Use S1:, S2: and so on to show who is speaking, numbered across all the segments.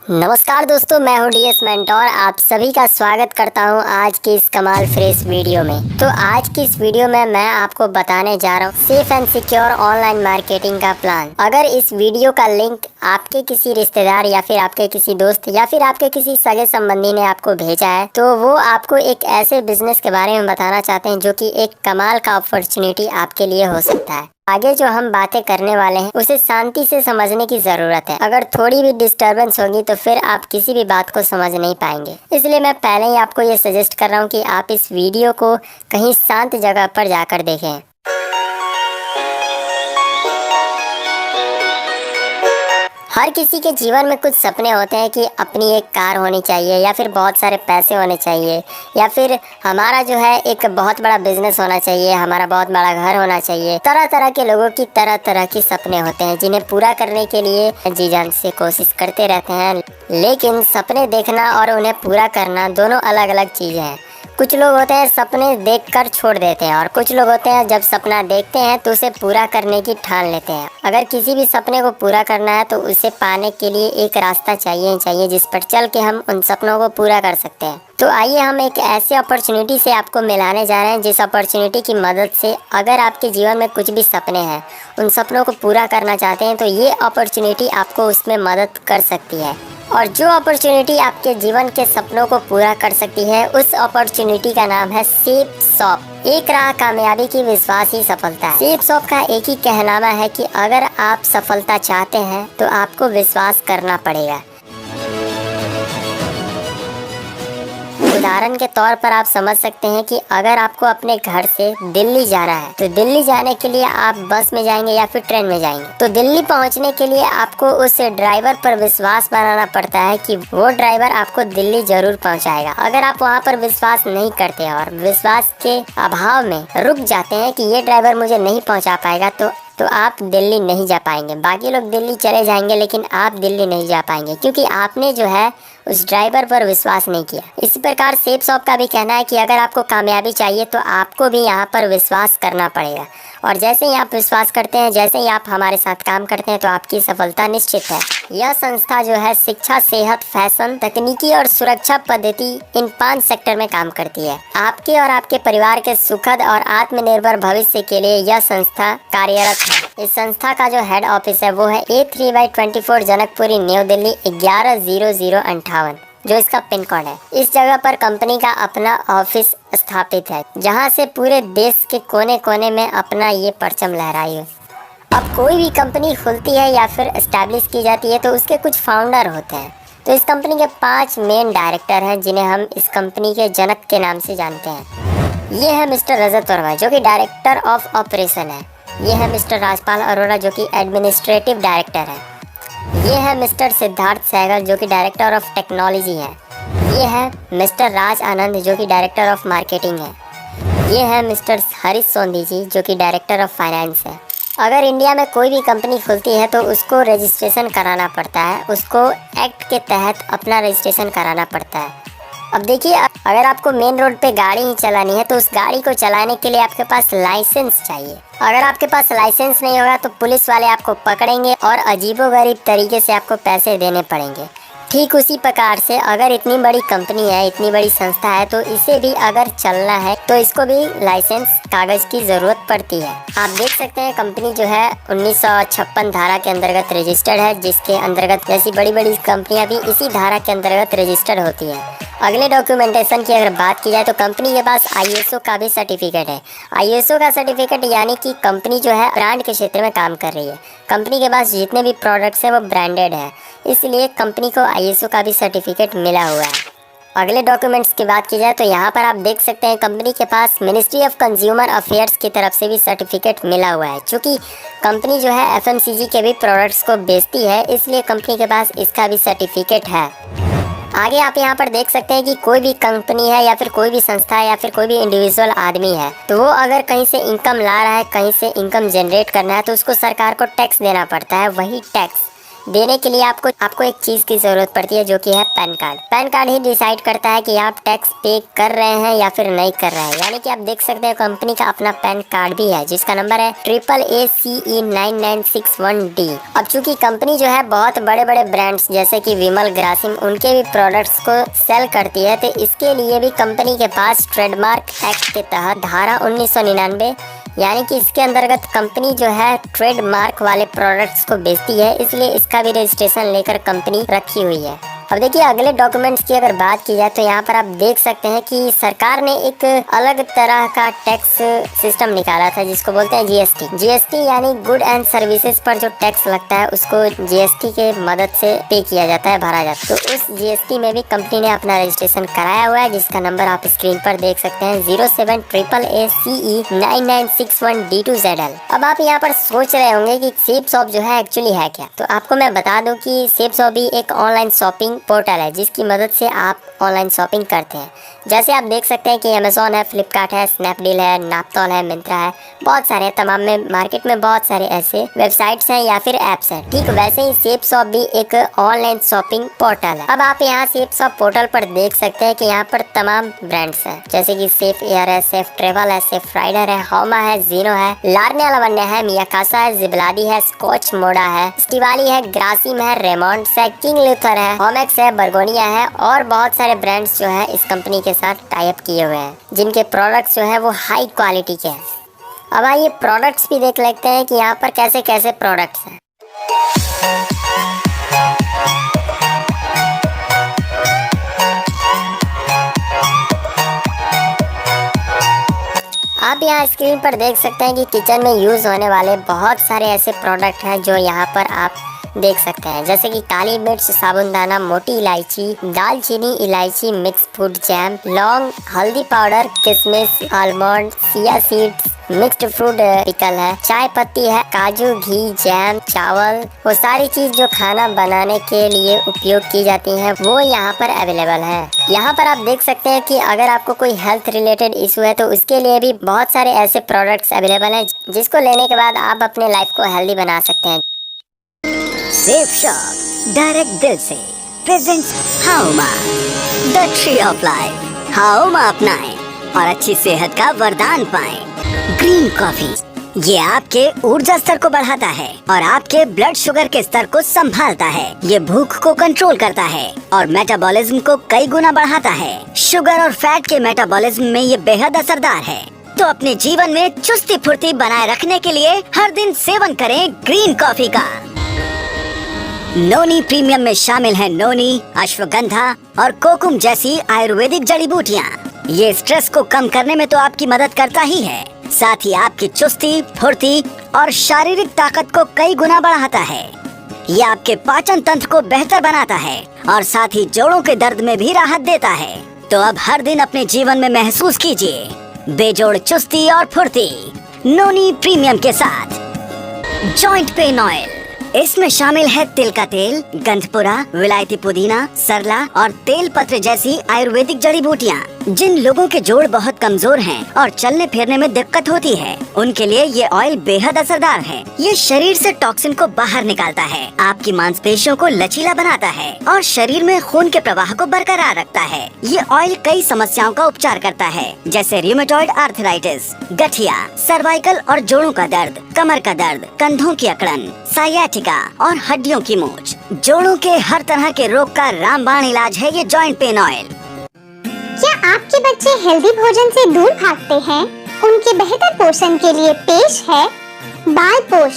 S1: नमस्कार दोस्तों, मैं हूं डीएस मेंटोर। आप सभी का स्वागत करता हूं आज की इस कमाल फ्रेश वीडियो में। तो आज की इस वीडियो में मैं आपको बताने जा रहा हूं safe and secure online marketing का प्लान। अगर इस वीडियो का लिंक आपके किसी रिश्तेदार या फिर आपके किसी दोस्त या फिर आपके किसी सगे संबंधी ने आपको भेजा है, तो वो आपको एक ऐसे बिजनेस के बारे में बताना चाहते हैं जो कि एक कमाल का अपॉर्चुनिटी आपके लिए हो सकता है। आगे जो हम बातें करने वाले हैं उसे शांति से समझने की जरूरत है। अगर थोड़ी भी डिस्टरबेंस होगी तो फिर आप किसी भी बात को समझ नहीं पाएंगे। इसलिए मैं पहले ही आपको ये सजेस्ट कर रहा हूँ कि आप इस वीडियो को कहीं शांत जगह पर जाकर देखें। हर किसी के जीवन में कुछ सपने होते हैं कि अपनी एक कार होनी चाहिए या फिर बहुत सारे पैसे होने चाहिए या फिर हमारा जो है एक बहुत बड़ा बिजनेस होना चाहिए, हमारा बहुत बड़ा घर होना चाहिए। तरह तरह के लोगों की तरह तरह के सपने होते हैं जिन्हें पूरा करने के लिए जी जान से कोशिश करते रहते हैं। लेकिन सपने देखना और उन्हें पूरा करना दोनों अलग अलग चीज़ें हैं। कुछ लोग होते हैं सपने देखकर छोड़ देते हैं और कुछ लोग होते हैं जब सपना देखते हैं तो उसे पूरा करने की ठान लेते हैं। अगर किसी भी सपने को पूरा करना है तो उसे पाने के लिए एक रास्ता चाहिए ही चाहिए जिस पर चल के हम उन सपनों को पूरा कर सकते हैं। तो आइए हम एक ऐसे अपॉर्चुनिटी से आपको मिलाने जा रहे हैं जिस अपॉर्चुनिटी की मदद से अगर आपके जीवन में कुछ भी सपने हैं, उन सपनों को पूरा करना चाहते हैं, तो ये अपॉर्चुनिटी आपको उसमें मदद कर सकती है। और जो अपॉर्चुनिटी आपके जीवन के सपनों को पूरा कर सकती है उस अपॉर्चुनिटी का नाम है सेफ शॉप। एक राह कामयाबी की, विश्वास ही सफलता है। सेफ शॉप का एक ही कहनामा है कि अगर आप सफलता चाहते हैं तो आपको विश्वास करना पड़ेगा। उदाहरण के तौर पर आप समझ सकते हैं कि अगर आपको अपने घर से दिल्ली जाना है तो दिल्ली जाने के लिए आप बस में जाएंगे या फिर ट्रेन में जाएंगे। तो दिल्ली पहुंचने के लिए आपको उस ड्राइवर पर विश्वास बनाना पड़ता है कि वो ड्राइवर आपको दिल्ली जरूर पहुंचाएगा। अगर आप वहां पर विश्वास नहीं करते और विश्वास के अभाव में रुक जाते हैं कि ये ड्राइवर मुझे नहीं पहुँचा पाएगा, तो आप दिल्ली नहीं जा पाएंगे। बाकी लोग दिल्ली चले जाएंगे लेकिन आप दिल्ली नहीं जा पाएंगे क्योंकि आपने जो है उस ड्राइवर पर विश्वास नहीं किया। इसी प्रकार सेफ शॉप का भी कहना है कि अगर आपको कामयाबी चाहिए तो आपको भी यहाँ पर विश्वास करना पड़ेगा। और जैसे ही आप विश्वास करते हैं, जैसे ही आप हमारे साथ काम करते हैं, तो आपकी सफलता निश्चित है। यह संस्था जो है शिक्षा, सेहत, फैशन, तकनीकी और सुरक्षा पद्धति इन 5 सेक्टर में काम करती है। आपके और आपके परिवार के सुखद और आत्मनिर्भर भविष्य के लिए यह संस्था कार्यरत है। इस संस्था का जो हेड ऑफिस है वो है A3/24 जनकपुरी, न्यू दिल्ली 110058, जो इसका पिन कोड है। इस जगह पर कंपनी का अपना ऑफिस स्थापित है जहां से पूरे देश के कोने कोने में अपना ये परचम लहराई है। अब कोई भी कंपनी खुलती है या फिर एस्टैब्लिश की जाती है तो उसके कुछ फाउंडर होते हैं। तो इस कंपनी के 5 मेन डायरेक्टर हैं जिन्हें हम इस कंपनी के जनक के नाम से जानते हैं। ये है मिस्टर रजत वर्मा जो कि डायरेक्टर ऑफ ऑपरेशन है। ये है मिस्टर राजपाल अरोड़ा जो कि एडमिनिस्ट्रेटिव डायरेक्टर है। ये है मिस्टर सिद्धार्थ सहगल जो कि डायरेक्टर ऑफ टेक्नोलॉजी है। ये है मिस्टर राज आनंद जो कि डायरेक्टर ऑफ मार्केटिंग है। ये है मिस्टर हरीश सोंधी जी जो कि डायरेक्टर ऑफ फाइनेंस है। अगर इंडिया में कोई भी कंपनी खुलती है तो उसको रजिस्ट्रेशन कराना पड़ता है, उसको एक्ट के तहत अपना रजिस्ट्रेशन कराना पड़ता है। अब देखिए, अगर आपको मेन रोड पे गाड़ी ही चलानी है तो उस गाड़ी को चलाने के लिए आपके पास लाइसेंस चाहिए। अगर आपके पास लाइसेंस नहीं होगा तो पुलिस वाले आपको पकड़ेंगे और अजीबोगरीब तरीके से आपको पैसे देने पड़ेंगे। ठीक उसी प्रकार से अगर इतनी बड़ी कंपनी है, इतनी बड़ी संस्था है, तो इसे भी अगर चलना है तो इसको भी लाइसेंस कागज की जरूरत पड़ती है। आप देख सकते हैं कंपनी जो है 1956 धारा के अंतर्गत रजिस्टर्ड है, जिसके अंतर्गत जैसी बड़ी बड़ी कंपनियां भी इसी धारा के अंतर्गत रजिस्टर्ड होती है। अगले डॉक्यूमेंटेशन की अगर बात की जाए तो कंपनी के पास ISO का भी सर्टिफिकेट है। ISO का सर्टिफिकेट यानी कि कंपनी जो है ब्रांड के क्षेत्र में काम कर रही है। कंपनी के पास जितने भी प्रोडक्ट्स हैं वो ब्रांडेड है, इसलिए कंपनी को ISO का भी सर्टिफिकेट मिला हुआ है। अगले डॉक्यूमेंट्स की बात की जाए तो यहाँ पर आप देख सकते हैं कंपनी के पास मिनिस्ट्री ऑफ कंज्यूमर अफेयर्स की तरफ से भी सर्टिफिकेट मिला हुआ है। चूँकि कंपनी जो है FMCG के भी प्रोडक्ट्स को बेचती है, इसलिए कंपनी के पास इसका भी सर्टिफिकेट है। आगे आप यहाँ पर देख सकते हैं कि कोई भी कंपनी है या फिर कोई भी संस्था है या फिर कोई भी इंडिविजुअल आदमी है, तो वो अगर कहीं से इनकम ला रहा है, कहीं से इनकम जनरेट करना है, तो उसको सरकार को टैक्स देना पड़ता है। वही टैक्स देने के लिए आपको एक चीज़ की ज़रूरत पड़ती है, जो कि है पैन कार्ड। पैन कार्ड ही डिसाइड करता है कि आप टैक्स पे कर रहे हैं या फिर नहीं कर रहे हैं। यानी कि आप देख सकते हैं कंपनी का अपना पैन कार्ड भी है, जिसका नंबर है AACE9961D। अब चूंकि कंपनी जो है बहुत बड़े बड़े ब्रांड्स जैसे कि विमल, ग्रासिम, उनके भी प्रोडक्ट्स को सेल करती है, तो इसके लिए भी कंपनी के पास ट्रेडमार्क एक्ट के तहत धारा 1999 यानी कि इसके अंतर्गत कंपनी जो है ट्रेडमार्क वाले प्रोडक्ट्स को बेचती है, इसलिए इसका भी रजिस्ट्रेशन लेकर कंपनी रखी हुई है। अब देखिए अगले डॉक्यूमेंट्स की अगर बात की जाए तो यहाँ पर आप देख सकते हैं कि सरकार ने एक अलग तरह का टैक्स सिस्टम निकाला था, जिसको बोलते हैं GST यानी गुड एंड सर्विसेज पर जो टैक्स लगता है उसको GST के मदद से पे किया जाता है, भरा जाता है। तो उस GST में भी कंपनी ने अपना रजिस्ट्रेशन कराया हुआ है, जिसका नंबर आप स्क्रीन पर देख सकते हैं 07AACE9961D2ZL। अब आप यहाँ पर सोच रहे होंगे कि सेफ शॉप जो है एक्चुअली है क्या, तो आपको मैं बता दूं कि सेफ शॉप भी एक ऑनलाइन शॉपिंग पोर्टल है, जिसकी मदद से आप ऑनलाइन शॉपिंग करते हैं। जैसे आप देख सकते हैं कि अमेज़ॉन है, फ्लिपकार्ट है, स्नैपडील है, नापतोल है, मिंत्रा है, बहुत सारे तमाम में मार्केट में बहुत सारे ऐसे वेबसाइट्स हैं या फिर ऐप्स हैं। ठीक वैसे ही सेफ शॉप भी एक ऑनलाइन शॉपिंग पोर्टल है। अब आप यहाँ सेफ शॉप पोर्टल पर देख सकते हैं कि यहाँ पर तमाम ब्रांड्स हैं, जैसे कि सेफ एयर है, सेफ ट्रेवल है, सेफ राइडर है, होमा है, जीनो है, लार्ने लावण्य है, मियाकासा है, जिबलादी है, स्कॉच मोडा है, स्टिवाली है, ग्रासिम है, रेमोंड्स है, किंग लूथर है, होमेक्स है, बर्गोनिया है और बहुत सारे ब्रांड्स जो है इस कंपनी के साथ टाई अप किए हुए हैं, जिनके प्रोडक्ट्स जो है वो हाई क्वालिटी के हैं। अब आइए प्रोडक्ट्स भी देख लेते हैं कि यहाँ पर कैसे कैसे प्रोडक्ट्स हैं। आप यहाँ स्क्रीन पर देख सकते हैं कि किचन में यूज होने वाले बहुत सारे ऐसे प्रोडक्ट हैं जो यहाँ पर आप देख सकते हैं, जैसे कि काली मिर्च, साबुनदाना, मोटी इलायची, दालचीनी, इलायची, मिक्स फूड जैम, लौंग, हल्दी पाउडर, किशमिश, almond, chia seeds, mixed fruit pickle है, चाय पत्ती है, काजू, घी, जैम, चावल, वो सारी चीज जो खाना बनाने के लिए उपयोग की जाती हैं वो यहाँ पर अवेलेबल है। यहाँ पर आप देख सकते हैं कि अगर आपको कोई हेल्थ रिलेटेड इशू है तो उसके लिए भी बहुत सारे ऐसे प्रोडक्ट्स अवेलेबल हैं, जिसको लेने के बाद आप अपने लाइफ को हेल्दी बना सकते हैं।
S2: सेफ शॉप डायरेक्ट दिल से presents Hauma the tree of life. Hauma अपनाएं और अच्छी सेहत का वरदान पाएं। ग्रीन कॉफी ये आपके ऊर्जा स्तर को बढ़ाता है और आपके ब्लड शुगर के स्तर को संभालता है। ये भूख को कंट्रोल करता है और मेटाबॉलिज्म को कई गुना बढ़ाता है। शुगर और फैट के मेटाबॉलिज्म में ये बेहद असरदार है। तो अपने जीवन में चुस्ती फुर्ती बनाए रखने के लिए हर दिन सेवन करें ग्रीन कॉफी का। नोनी प्रीमियम में शामिल है नोनी, अश्वगंधा और कोकुम जैसी आयुर्वेदिक जड़ी बूटियाँ। ये स्ट्रेस को कम करने में तो आपकी मदद करता ही है, साथ ही आपकी चुस्ती, फुर्ती और शारीरिक ताकत को कई गुना बढ़ाता है। ये आपके पाचन तंत्र को बेहतर बनाता है और साथ ही जोड़ों के दर्द में भी राहत देता है। तो अब हर दिन अपने जीवन में महसूस कीजिए बेजोड़ चुस्ती और फुर्ती नोनी प्रीमियम के साथ। जॉइंट पेन ऑयल, इसमें शामिल है तिल का तेल, गंधपुरा, विलायती पुदीना, सरला और तेल पत्र जैसी आयुर्वेदिक जड़ी बूटियाँ। जिन लोगों के जोड़ बहुत कमजोर हैं और चलने फिरने में दिक्कत होती है, उनके लिए ये ऑयल बेहद असरदार है। ये शरीर से टॉक्सिन को बाहर निकालता है, आपकी मांसपेशियों को लचीला बनाता है और शरीर में खून के प्रवाह को बरकरार रखता है। ये ऑयल कई समस्याओं का उपचार करता है, जैसे रूमेटॉइड आर्थराइटिस, गठिया, सर्वाइकल और जोड़ों का दर्द, कमर का दर्द, कंधों की अकड़न, सायाटिका और हड्डियों की मोच। जोड़ों के हर तरह के रोग का रामबाण इलाज है ये जॉइंट पेन ऑयल।
S3: क्या आपके बच्चे हेल्दी भोजन से दूर भागते हैं? उनके बेहतर पोषण के लिए पेश है बाल पोष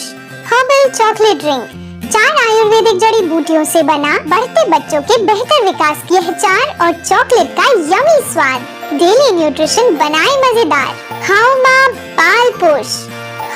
S3: हर्बल चॉकलेट ड्रिंक। 4 आयुर्वेदिक जड़ी बूटियों से बना बढ़ते बच्चों के बेहतर विकास की चार और चॉकलेट का यमी स्वाद। डेली न्यूट्रिशन बनाए मजेदार। खाओ माँ बाल पोष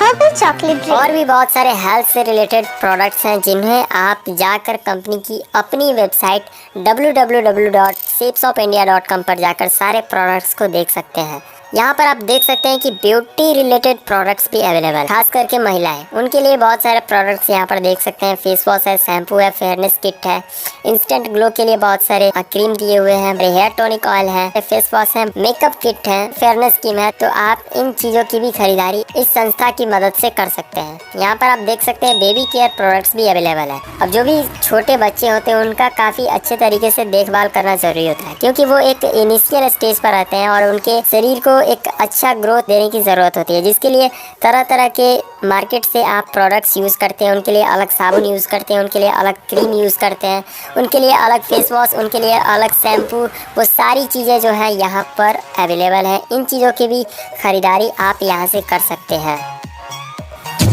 S3: हर्बल चॉकलेट ड्रिंक।
S1: और भी बहुत सारे हेल्थ से रिलेटेड प्रोडक्ट्स हैं जिन्हें आप जाकर कंपनी की अपनी वेबसाइट www.shapesofindia.com पर जाकर सारे प्रोडक्ट्स को देख सकते हैं। यहाँ पर आप देख सकते हैं कि ब्यूटी रिलेटेड प्रोडक्ट्स भी अवेलेबल है, खास करके महिलाएं, उनके लिए बहुत सारे प्रोडक्ट्स यहाँ पर देख सकते हैं। फेस वॉश है, शैम्पू है, फेयरनेस किट है, इंस्टेंट ग्लो के लिए बहुत सारे क्रीम दिए हुए हैं, हेयर टॉनिक ऑयल है, फेस वॉश है, मेकअप किट है, फेयरनेस स्कीम है। तो आप इन चीजों की भी खरीदारी इस संस्था की मदद से कर सकते हैं। यहाँ पर आप देख सकते हैं बेबी केयर प्रोडक्ट्स भी अवेलेबल है। अब जो भी छोटे बच्चे होते हैं उनका काफी अच्छे तरीके से देखभाल करना जरूरी होता है, क्योंकि वो एक इनिशियल स्टेज पर आते हैं और उनके शरीर को एक अच्छा ग्रोथ देने की ज़रूरत होती है, जिसके लिए तरह तरह के मार्केट से आप प्रोडक्ट्स यूज़ करते हैं। उनके लिए अलग साबुन यूज़ करते हैं, उनके लिए अलग क्रीम यूज़ करते हैं, उनके लिए अलग फेस वॉश, उनके लिए अलग शैम्पू। वो सारी चीज़ें जो है यहाँ पर अवेलेबल है। इन चीज़ों की भी खरीदारी आप यहाँ से कर सकते हैं।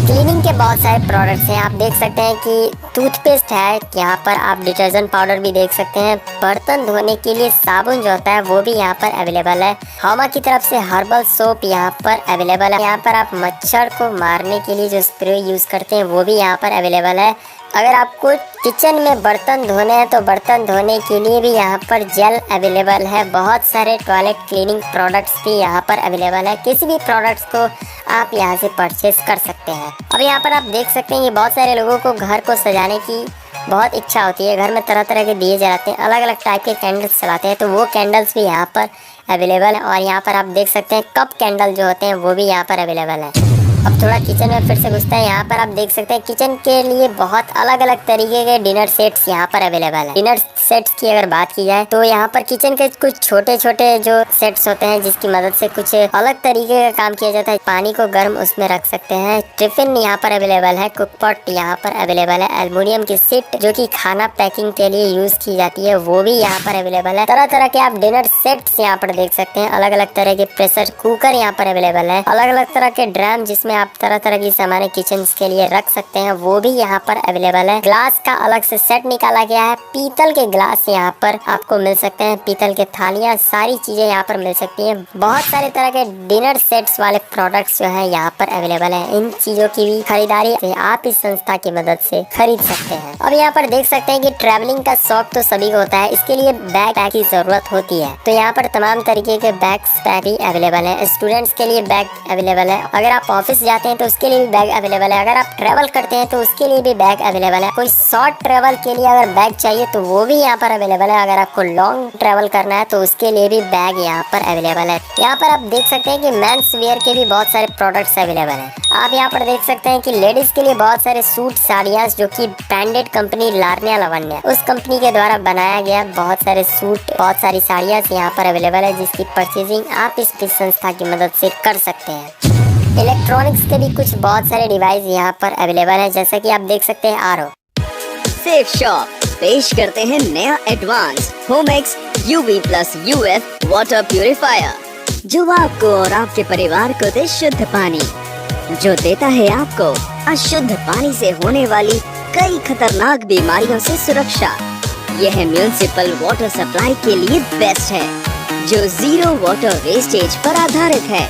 S1: क्लीनिंग के बहुत सारे प्रोडक्ट्स हैं, आप देख सकते हैं कि टूथपेस्ट है, यहाँ पर आप डिटर्जेंट पाउडर भी देख सकते हैं। बर्तन धोने के लिए साबुन जो होता है वो भी यहाँ पर अवेलेबल है। हौमा की तरफ से हर्बल सोप यहाँ पर अवेलेबल है। यहाँ पर आप मच्छर को मारने के लिए जो स्प्रे यूज़ करते हैं वो भी यहाँ पर अवेलेबल है। अगर आपको किचन में बर्तन धोने हैं तो बर्तन धोने के लिए भी यहाँ पर जेल अवेलेबल है। बहुत सारे टॉयलेट क्लीनिंग प्रोडक्ट्स भी यहाँ पर अवेलेबल है। किसी भी प्रोडक्ट्स को आप यहाँ से परचेज कर सकते हैं। अब यहाँ पर आप देख सकते हैं कि बहुत सारे लोगों को घर को सजाने की बहुत इच्छा होती है, घर में तरह तरह के दिए जलाते हैं, अलग अलग टाइप के कैंडल्स चलाते हैं, तो वो कैंडल्स भी यहाँ पर अवेलेबल है। और यहाँ पर आप देख सकते हैं कप कैंडल जो होते हैं वो भी यहाँ पर अवेलेबल है। अब थोड़ा किचन में फिर से घुसते हैं। यहाँ पर आप देख सकते हैं किचन के लिए बहुत अलग अलग तरीके के डिनर सेट्स यहाँ पर अवेलेबल है। डिनर सेट्स की अगर बात की जाए तो यहाँ पर किचन के कुछ छोटे छोटे जो सेट्स होते हैं जिसकी मदद से कुछ अलग तरीके का काम किया जाता है। पानी को गर्म उसमें रख सकते हैं। टिफिन यहाँ पर अवेलेबल है। कुकपॉट यहाँ पर अवेलेबल है। एल्युमिनियम की सीट जो कि खाना पैकिंग के लिए यूज की जाती है वो भी यहाँ पर अवेलेबल है। तरह तरह के आप डिनर सेट्स यहाँ पर देख सकते हैं। अलग अलग तरह के प्रेशर कुकर यहाँ पर अवेलेबल है। अलग अलग तरह के ड्रम जिसमें आप तरह तरह की सामान किचन के लिए रख सकते हैं वो भी यहाँ पर अवेलेबल है। ग्लास का अलग से सेट निकाला गया है। पीतल के ग्लास यहाँ पर आपको मिल सकते हैं। पीतल के थालियाँ, सारी चीजें यहाँ पर मिल सकती हैं। बहुत सारे तरह के डिनर सेट्स वाले प्रोडक्ट्स जो है यहाँ पर अवेलेबल है। इन चीजों की भी खरीदारी आप इस संस्था की मदद से खरीद सकते हैं। अब यहाँ पर देख सकते हैं कि ट्रैवलिंग का शौक तो सभी को होता है, इसके लिए बैग पैक की जरूरत होती है। तो यहाँ पर तमाम तरीके के बैग्स पैक भी अवेलेबल है। स्टूडेंट्स के लिए बैग अवेलेबल है। अगर आप ऑफिस जाते हैं तो उसके लिए भी बैग अवेलेबल है। अगर आप ट्रैवल करते हैं तो उसके लिए भी बैग अवेलेबल है। कोई शॉर्ट ट्रैवल के लिए अगर बैग चाहिए तो वो भी यहाँ पर अवेलेबल है। अगर आपको लॉन्ग ट्रैवल करना है तो उसके लिए भी बैग यहाँ पर अवेलेबल है। यहाँ पर आप देख सकते हैं कि मेंस वेयर के भी बहुत सारे प्रोडक्ट्स अवेलेबल हैं। आप यहाँ पर देख सकते हैं कि लेडीज के लिए बहुत सारे सूट साड़ियाँ जो कि ब्रांडेड कंपनी लार्निया लावण्या उस कंपनी के द्वारा बनाया गया बहुत सारे सूट, बहुत सारी साड़ियाँ यहाँ पर अवेलेबल है, जिसकी परचेजिंग आप इस संस्था की मदद से कर सकते हैं। इलेक्ट्रॉनिक्स के भी कुछ बहुत सारे डिवाइस यहाँ पर अवेलेबल है, जैसे कि आप देख सकते हैं आरओ।
S2: सेफ शॉप पेश करते हैं नया एडवांस होमेक्स UV+UF वाटर प्यूरिफायर, जो आपको और आपके परिवार को दे शुद्ध पानी, जो देता है आपको अशुद्ध पानी से होने वाली कई खतरनाक बीमारियों से सुरक्षा। यह म्यूनिसिपल वाटर सप्लाई के लिए बेस्ट है, जो जीरो वाटर वेस्टेज पर आधारित है।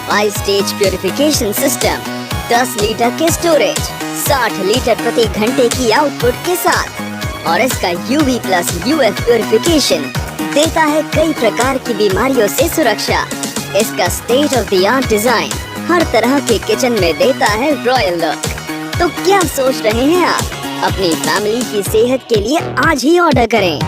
S2: 5 स्टेज प्यूरिफिकेशन सिस्टम, 10 लीटर के स्टोरेज, 60 लीटर प्रति घंटे की आउटपुट के साथ, और इसका UV+UF प्यूरिफिकेशन देता है कई प्रकार की बीमारियों से सुरक्षा। इसका state of the art design हर तरह के किचन में देता है रॉयल लुक। तो क्या सोच रहे हैं आप? अपनी फैमिली की सेहत के लिए आज ही ऑर्डर करें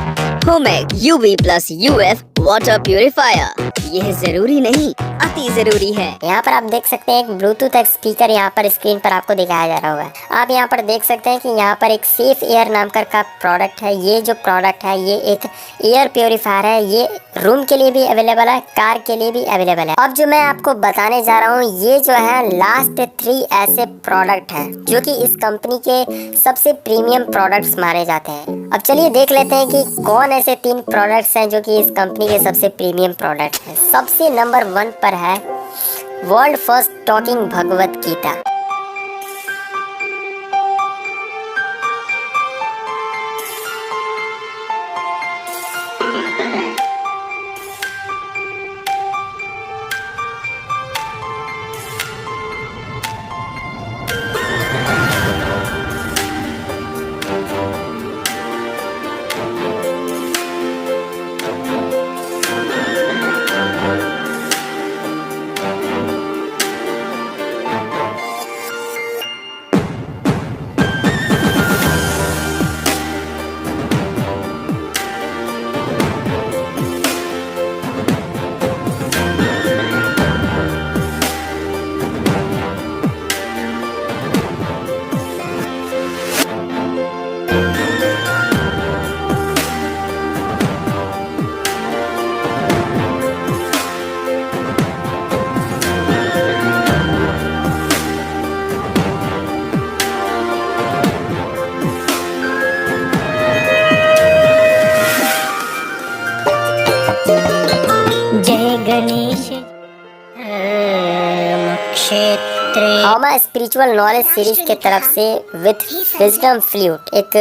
S2: होमेक UV+UF वाटर प्यूरिफायर, यह जरूरी नहीं अति जरूरी है।
S1: यहाँ पर आप देख सकते हैं एक ब्लूटूथ स्पीकर यहाँ पर स्क्रीन पर आपको दिखाया जा रहा होगा। आप यहाँ पर देख सकते हैं कि यहाँ पर एक सेफ एयर नाम का प्रोडक्ट है। ये जो प्रोडक्ट है ये एक एयर प्योरीफायर है। ये रूम के लिए भी अवेलेबल है, कार के लिए भी अवेलेबल है। अब जो मैं आपको बताने जा रहा हूँ ये जो है लास्ट 3 ऐसे प्रोडक्ट हैं जो कि इस कंपनी के सबसे प्रीमियम प्रोडक्ट्स माने जाते हैं। अब चलिए देख लेते हैं कि कौन ऐसे 3 प्रोडक्ट्स हैं जो कि इस कंपनी के सबसे प्रीमियम प्रोडक्ट हैं। सबसे नंबर 1 पर है world first talking Bhagavad Gita.
S2: Ganesh
S1: Hauma spiritual knowledge series के तरफ से विद विजडम फ्लूट एक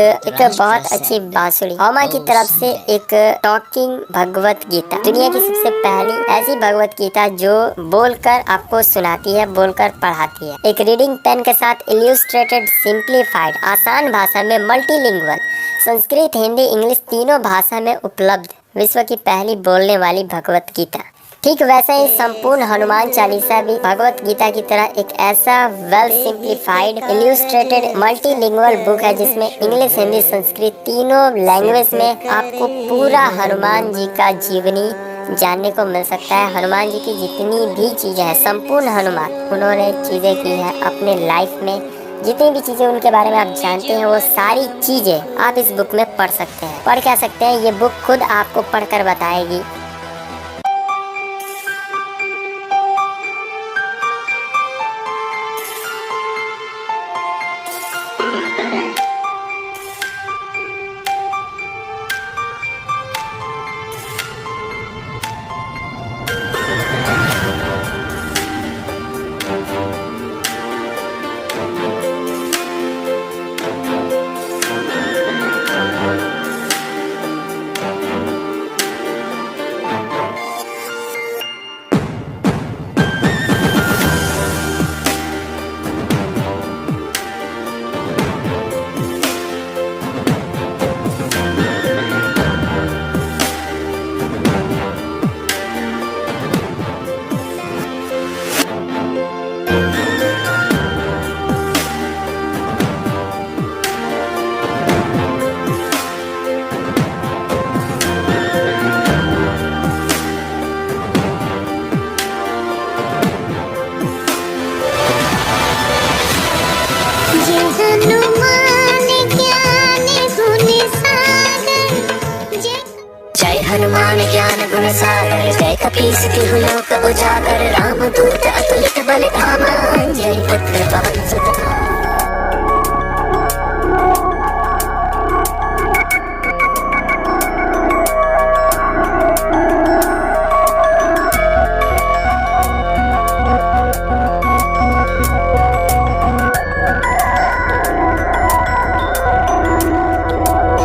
S1: बहुत अच्छी बांसुरी। हौमा की तरफ से एक टॉकिंग भगवत गीता, दुनिया की सबसे पहली ऐसी भगवत गीता जो बोलकर आपको सुनाती है, बोलकर पढ़ाती है। एक रीडिंग पेन के साथ इल्यूस्ट्रेटेड, सिंप्लीफाइड, आसान भाषा में, मल्टीलिंगुअल, संस्कृत, हिंदी, इंग्लिश तीनों भाषा में उपलब्ध विश्व की पहली बोलने वाली भगवत गीता। ठीक वैसे ही संपूर्ण हनुमान चालीसा भी भगवत गीता की तरह एक ऐसा वेल सिंप्लीफाइड, इल्यूस्ट्रेटेड, मल्टीलिंगुअल बुक है जिसमें इंग्लिश, हिंदी, संस्कृत तीनों लैंग्वेज में आपको पूरा हनुमान जी का जीवनी जानने को मिल सकता है। हनुमान जी की जितनी भी चीजें हैं, संपूर्ण हनुमान उन्होंने चीजें की है अपने लाइफ में। जितनी भी चीजें उनके बारे में आप जानते हैं वो सारी चीजें आप इस बुक में पढ़ सकते हैं। पढ़ क्या सकते हैं, ये बुक खुद आपको पढ़कर बताएगी।
S2: हनुमान ज्ञान गुण सागर, जय कपीस तिहु लोक उजागर, राम दूत अतुलित बल धामा, जय पुत्र पवन सुत नामा।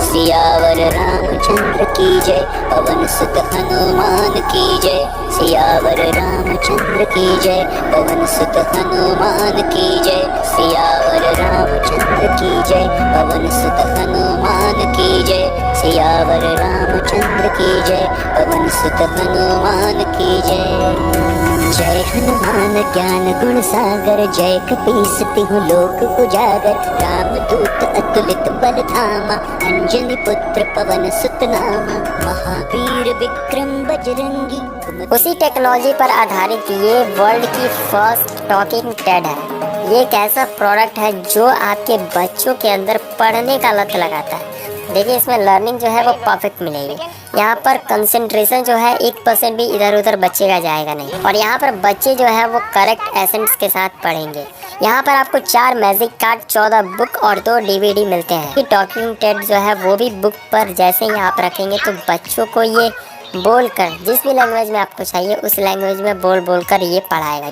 S2: सियावर रामचंद्र की जय, पवन सुत हनुमान हनुमान की जय, सियावर रामचंद्र की जय, पवन सुत हनुमान की जय, सियावर रामचंद्र की जय, पवन सुत हनुमान की जय, सियावर रामचंद्र की जय, पवन सुत हनुमान की जय। जय हनुमान ज्ञान गुण सागर, जय कपीस तिहु लोक उजागर, राम दूत अतुलित बल धामा, अंजनी पुत्र पवन सुत नामा, महावीर विक्रम बजरंगी।
S1: उसी टेक्नोलॉजी पर आधारित ये वर्ल्ड की फर्स्ट टॉकिंग टेड है। ये एक ऐसा प्रोडक्ट है जो आपके बच्चों के अंदर पढ़ने का लत लगाता है। देखिए इसमें लर्निंग जो है वो परफेक्ट मिलेगी। यहाँ पर कंसंट्रेशन जो है 1% भी इधर उधर बच्चे का जाएगा नहीं। और यहाँ पर बच्चे जो है वो करेक्ट एसेंट्स के साथ पढ़ेंगे। यहाँ पर आपको 4 मैजिक कार्ड, 14 बुक और 2 DVD मिलते हैं। टॉकिंग टेड जो है वो भी बुक पर जैसे ही आप रखेंगे तो बच्चों को ये बोल कर, जिस भी लैंग्वेज में आपको चाहिए उस लैंग्वेज में बोल बोल कर ये पढ़ाएगा।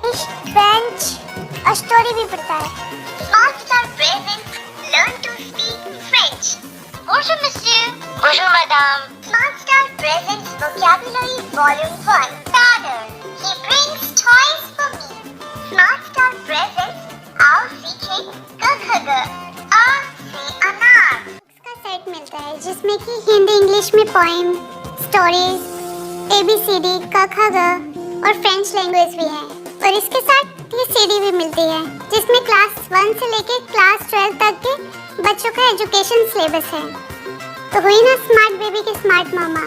S3: फ्रेंच स्टोरी भी पढ़ता है। Fast are present, learn to speak French. Bonjour monsieur. Bonjour madame. Fast are present vocabulary volume 1. Father, he brings toys for me. Fast are present, आओ सीखे क ख ग, आ से अनार। इसका सेट मिलता है जिसमें कि हिंदी इंग्लिश में पोएम, स्टोरीज, ABCD, क ख ग और फ्रेंच लैंग्वेज भी है। और इसके साथ ये CD भी मिलती है जिसमें क्लास 1 से लेके क्लास 12 तक के बच्चों का एजुकेशन सिलेबस है। तो हुई ना स्मार्ट बेबी के स्मार्ट मामा।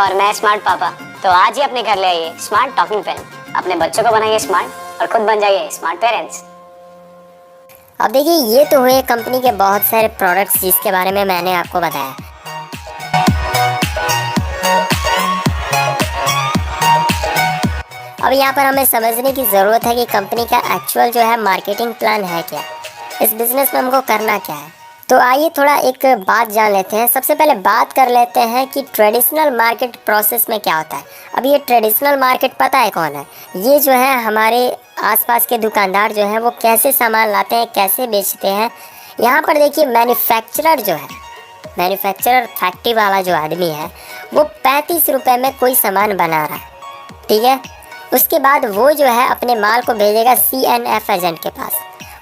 S2: और मैं स्मार्ट पापा। तो आज ही अपने घर ले आइए स्मार्ट टॉकिंग पेन, अपने बच्चों को बनाइए स्मार्ट और खुद बन जाइए स्मार्ट पेरेंट्स।
S1: अब देखिए ये तो हुए कंपनी के बहुत सारे प्रोडक्ट्स जिसके बारे में मैंने आपको बताया। अब यहाँ पर हमें समझने की ज़रूरत है कि कंपनी का एक्चुअल जो है मार्केटिंग प्लान है क्या, इस बिज़नेस में हमको करना क्या है। तो आइए थोड़ा एक बात जान लेते हैं। सबसे पहले बात कर लेते हैं कि ट्रेडिशनल मार्केट प्रोसेस में क्या होता है। अब ये ट्रेडिशनल मार्केट पता है कौन है? ये जो है हमारे आसपास के दुकानदार जो हैं वो कैसे सामान लाते हैं, कैसे बेचते हैं। यहाँ पर देखिए मैन्युफैक्चरर जो है, मैन्युफैक्चरर फैक्ट्री वाला जो आदमी है वो 35 रुपये में कोई सामान बना रहा है, ठीक है। उसके बाद वो जो है अपने माल को भेजेगा CNF एजेंट के पास,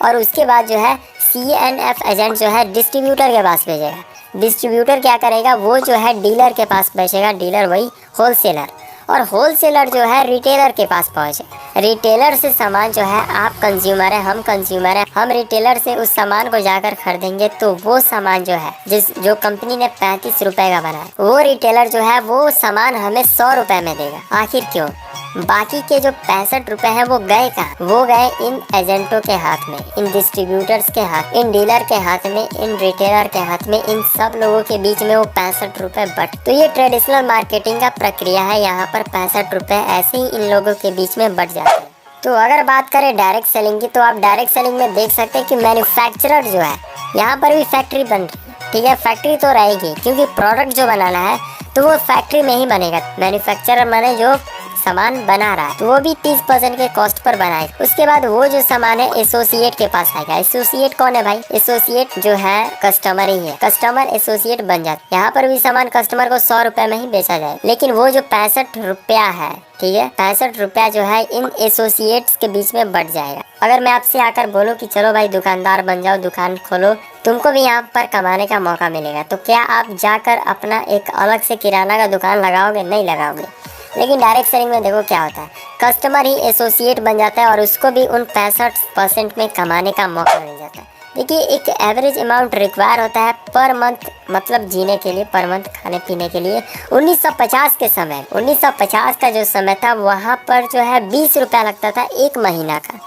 S1: और उसके बाद जो है CNF एजेंट जो है डिस्ट्रीब्यूटर के पास भेजेगा। डिस्ट्रीब्यूटर क्या करेगा, वो जो है डीलर के पास भेजेगा, डीलर वही होलसेलर, और होलसेलर जो है रिटेलर के पास पहुँचे। रिटेलर से सामान जो है, आप कंज्यूमर है, हम कंज्यूमर है, हम रिटेलर से उस सामान को जाकर खरीदेंगे तो वो सामान जो है जो कंपनी ने 35 रुपये का बनाया, वो रिटेलर जो है वो सामान हमें 100 रुपये में देगा। आखिर क्यों? बाकी के जो 65 रुपए हैं वो गए कहाँ? वो गए इन एजेंटों के हाथ में, इन डिस्ट्रीब्यूटर्स के हाथ, इन डीलर के हाथ में, इन रिटेलर के हाथ में, इन सब लोगों के बीच में वो 65 रुपए बट। तो ये ट्रेडिशनल मार्केटिंग का प्रक्रिया है। यहाँ पर 65 रुपए ऐसे ही इन लोगों के बीच में बट जाते हैं। तो अगर बात करें डायरेक्ट सेलिंग की, तो आप डायरेक्ट सेलिंग में देख सकते हैं कि मैन्युफैक्चरर जो है, यहाँ पर भी फैक्ट्री बन रही है, ठीक है। फैक्ट्री तो रहेगी क्योंकि प्रोडक्ट जो बनाना है तो वो फैक्ट्री में ही बनेगा। मैन्युफैक्चरर माने जो सामान बना रहा है तो वो भी 30% के कॉस्ट पर बनाएगा। उसके बाद वो जो सामान है एसोसिएट के पास आएगा। एसोसिएट कौन है भाई? एसोसिएट जो है कस्टमर ही है, कस्टमर एसोसिएट बन जाता है। यहाँ पर भी सामान कस्टमर को 100 रुपए में ही बेचा जाए, लेकिन वो जो 65 रुपया है, ठीक है, 65 रुपया जो है इन एसोसिएट्स के बीच में बढ़ जाएगा। अगर मैं आपसे आकर बोलूँ कि चलो भाई दुकानदार बन जाओ, दुकान खोलो, तुमको भी यहाँ पर कमाने का मौका मिलेगा, तो क्या आप जाकर अपना एक अलग से किराना का दुकान लगाओगे? नहीं लगाओगे। लेकिन डायरेक्ट सेलिंग में देखो क्या होता है, कस्टमर ही एसोसिएट बन जाता है और उसको भी उन 65% में कमाने का मौका मिल जाता है। देखिए एक एवरेज अमाउंट रिक्वायर होता है पर मंथ, मतलब जीने के लिए, पर मंथ खाने पीने के लिए। 1950 के समय, 1950 का जो समय था वहाँ पर जो है 20 रुपया लगता था 1 महीना का।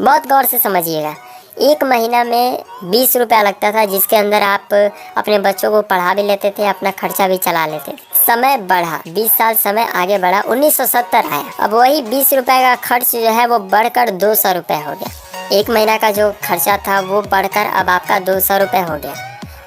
S1: बहुत गौर से समझिएगा, 1 महीना में 20 रुपया लगता था, जिसके अंदर आप अपने बच्चों को पढ़ा भी लेते थे, अपना खर्चा भी चला लेते थे। समय बढ़ा, 20 साल समय आगे बढ़ा, 1970 आया। अब वही 20 रुपये का खर्च जो है वो बढ़कर 200 रुपये हो गया। 1 महीना का जो खर्चा था वो बढ़कर अब आपका 200 रुपये हो गया।